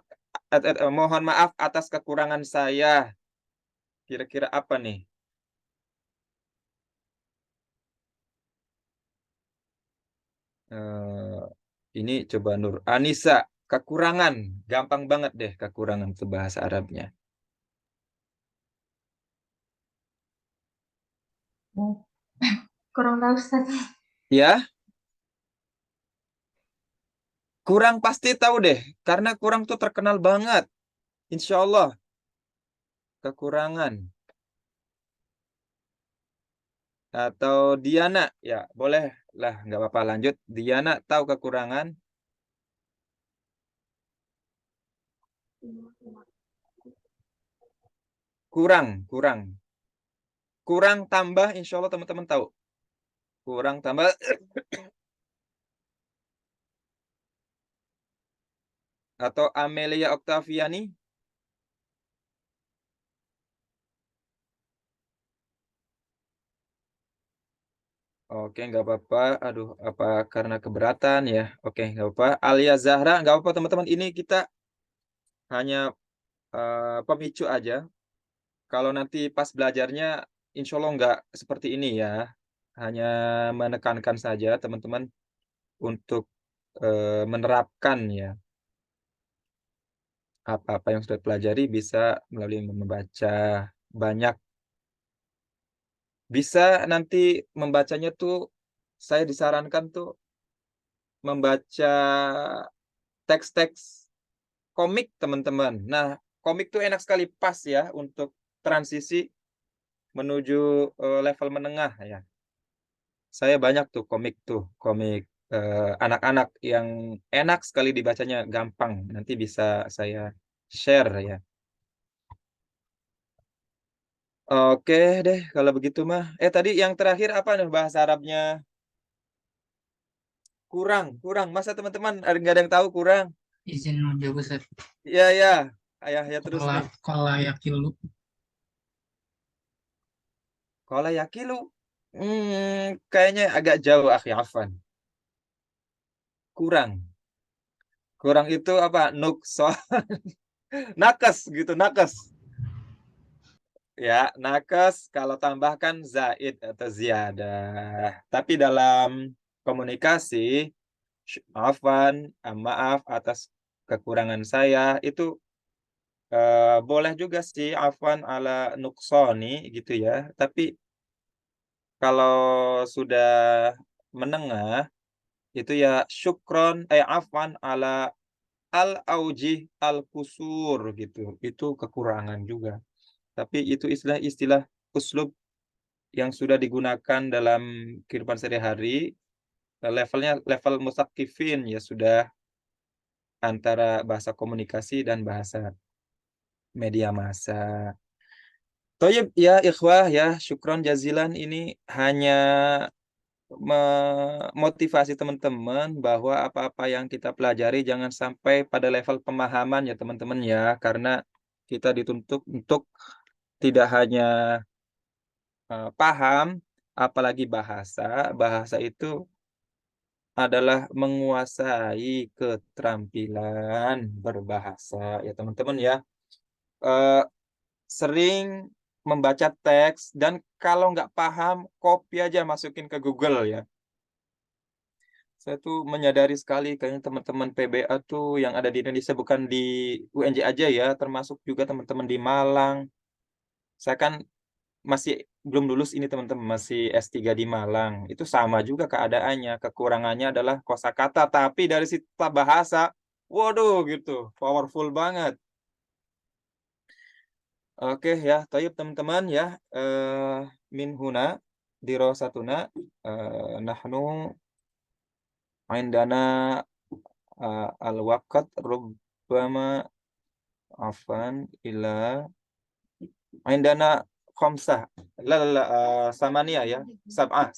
mohon maaf atas kekurangan saya. Kira-kira apa nih? Eh, ini coba Nur Anissa, kekurangan. Gampang banget deh kekurangan itu bahasa Arabnya. Kurang tahu Ustaz. Ya, kurang pasti tahu deh. Karena kurang tuh terkenal banget. Insya Allah. Kekurangan. Atau Diana. Ya, boleh lah. Nggak apa-apa lanjut. Diana tahu kekurangan. Kurang, kurang. Kurang tambah, insya Allah teman-teman tahu. Kurang tambah. Atau Amelia Octaviani. Oke, nggak apa-apa. Aduh, apa karena keberatan ya? Oke, nggak apa-apa. Alia Zahra, nggak apa-apa teman-teman. Ini kita hanya pemicu aja. Kalau nanti pas belajarnya, insya Allah nggak seperti ini ya. Hanya menekankan saja teman-teman untuk menerapkan ya. Apa-apa yang sudah pelajari bisa melalui membaca banyak. Bisa nanti membacanya tuh, saya disarankan tuh membaca teks-teks komik teman-teman. Nah, komik tuh enak sekali pas ya untuk transisi menuju level menengah ya. Saya banyak tuh komik anak-anak yang enak sekali dibacanya, gampang. Nanti bisa saya share ya. Oke deh, kalau begitu mah. Tadi yang terakhir apa nih bahasa Arabnya? Kurang, kurang. Masa teman-teman nggak ada yang tahu kurang? Izin menjawab Ustaz. Ya, ya. Ayah, ya terus nih. Qala yaqilu. Kalau yakilu, kayaknya agak jauh, akhi Afan. Kurang. Kurang itu apa? Nukson. Nakes gitu, nakes. Ya, nakes kalau tambahkan zaid atau ziyadah. Tapi dalam komunikasi, Afan, maaf atas kekurangan saya, itu boleh juga sih Afan ala nuksoni gitu ya. Tapi kalau sudah menengah, itu ya syukron, afan ala al-aujih al-kusur gitu. Itu kekurangan juga. Tapi itu istilah-istilah uslub yang sudah digunakan dalam kehidupan sehari-hari. Levelnya level musakifin ya, sudah antara bahasa komunikasi dan bahasa media massa. Toyib ya ikhwah ya, syukron jazilan, ini hanya memotivasi teman-teman bahwa apa-apa yang kita pelajari jangan sampai pada level pemahaman ya teman-teman ya, karena kita dituntut untuk tidak hanya paham, apalagi bahasa. Bahasa itu adalah menguasai keterampilan berbahasa ya teman-teman ya. Eh, Sering membaca teks dan kalau nggak paham, copy aja masukin ke Google ya. Saya tuh menyadari sekali kayaknya teman-teman PBA tuh yang ada di Indonesia, bukan di UNJ aja ya, termasuk juga teman-teman di Malang. Saya kan masih belum lulus ini teman-teman, masih S3 di Malang. Itu sama juga keadaannya. Kekurangannya adalah kosakata, tapi dari sisi bahasa, waduh gitu, powerful banget. Oke ya, tayyib teman-teman ya. Min huna dirasatuna nahnu indana al-waqt rubbama afan ila indana khamsah la samania ya, sab'ah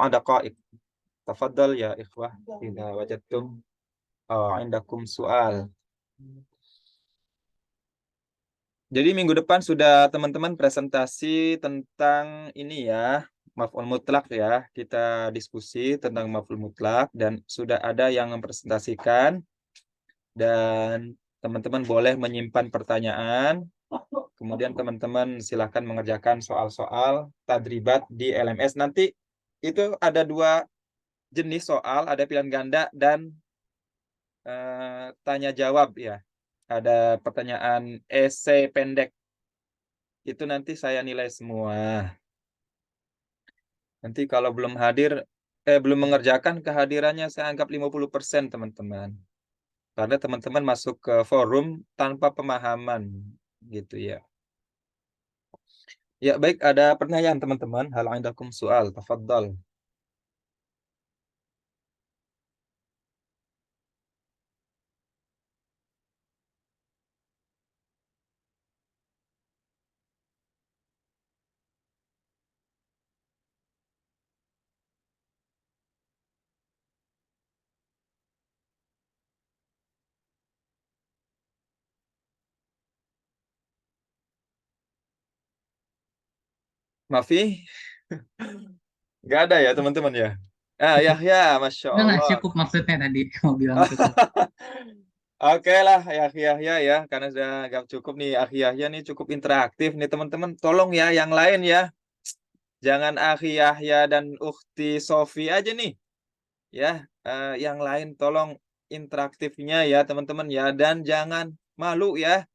daqa'iq. Tafaddal ya ikhwah, idza wajadtum indakum su'al. Jadi minggu depan sudah teman-teman presentasi tentang ini ya, maf'ul mutlak ya. Kita diskusi tentang maf'ul mutlak dan sudah ada yang mempresentasikan dan teman-teman boleh menyimpan pertanyaan. Kemudian teman-teman silakan mengerjakan soal-soal tadribat di LMS. Nanti itu ada 2 jenis soal, ada pilihan ganda dan tanya jawab ya. Ada pertanyaan esai pendek. Itu nanti saya nilai semua. Nanti kalau belum hadir, belum mengerjakan kehadirannya saya anggap 50% teman-teman. Karena teman-teman masuk ke forum tanpa pemahaman gitu ya. Ya baik, ada pertanyaan teman-teman. Hal indakum soal, tafadhal. Mafi? Nggak ada ya teman-teman ya? Ya, Masya Enggak, Allah. cukup maksudnya tadi mau bilang cukup. Oke lah, ya, karena sudah agak cukup nih, Yahya nih cukup interaktif nih teman-teman. Tolong ya yang lain ya, jangan Yahya dan Ukhti Sofi aja nih, ya. Yang lain tolong interaktifnya ya teman-teman ya, dan jangan malu ya,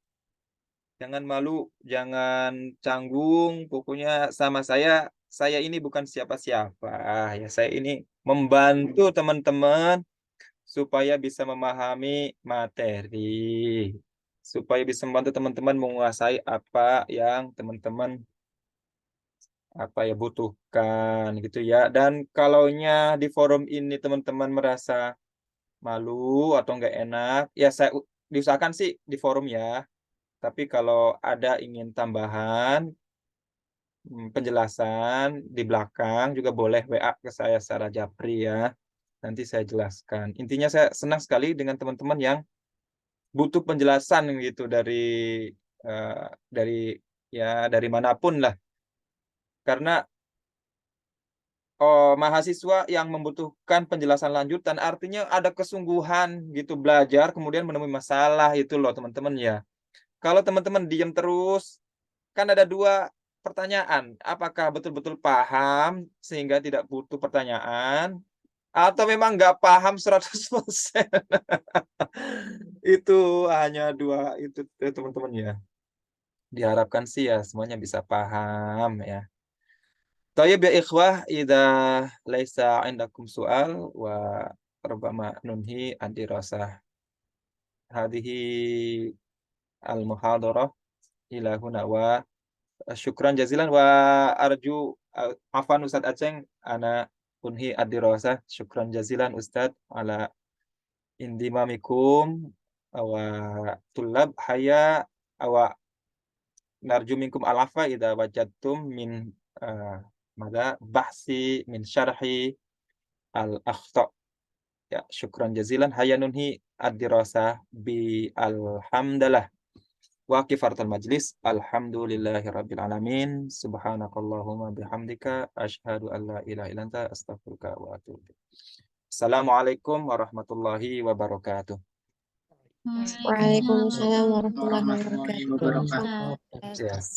jangan malu, jangan canggung. Pokoknya sama saya ini bukan siapa-siapa ya, saya ini membantu teman-teman supaya bisa memahami materi, supaya bisa membantu teman-teman menguasai apa yang teman-teman butuhkan gitu ya. Dan kalaunya di forum ini teman-teman merasa malu atau nggak enak, ya saya diusahakan sih di forum ya. Tapi kalau ada ingin tambahan penjelasan di belakang juga boleh WA ke saya secara japri ya. Nanti saya jelaskan. Intinya saya senang sekali dengan teman-teman yang butuh penjelasan gitu dari manapun lah. Karena mahasiswa yang membutuhkan penjelasan lanjutan artinya ada kesungguhan gitu belajar kemudian menemui masalah itu loh teman-teman ya. Kalau teman-teman diam terus kan ada 2 pertanyaan. Apakah betul-betul paham sehingga tidak butuh pertanyaan atau memang nggak paham 100%. Itu hanya 2 itu teman-teman ya. Diharapkan sih ya semuanya bisa paham ya. Thayyib ya ikhwah, idza laisa indakum soal wa rubbama nunhi ad-dirasah hadhihi al-muhadarah ila huna wa syukran jazilan wa arju afan Ustaz Aceng ana unhi ad-dirasah. Syukran jazilan Ustaz ala indimamikum wa tulab haya awa narju minkum alafa idza wajadtum min mada bahsi min syarhi al-akhta. Ya, syukran jazilan hayanunhi ad-dirasah bi alhamdulillah wa kifartul majlis. Alhamdulillahi rabbil alamin. Subhanakallahumma bihamdika asyhadu an la ilaha illa anta astaghfiruka wa atubu ilaik. Assalamualaikum warahmatullahi wabarakatuh. Waalaikumsalam warahmatullahi Warahmatullahi wabarakatuh. wabarakatuh. Yes.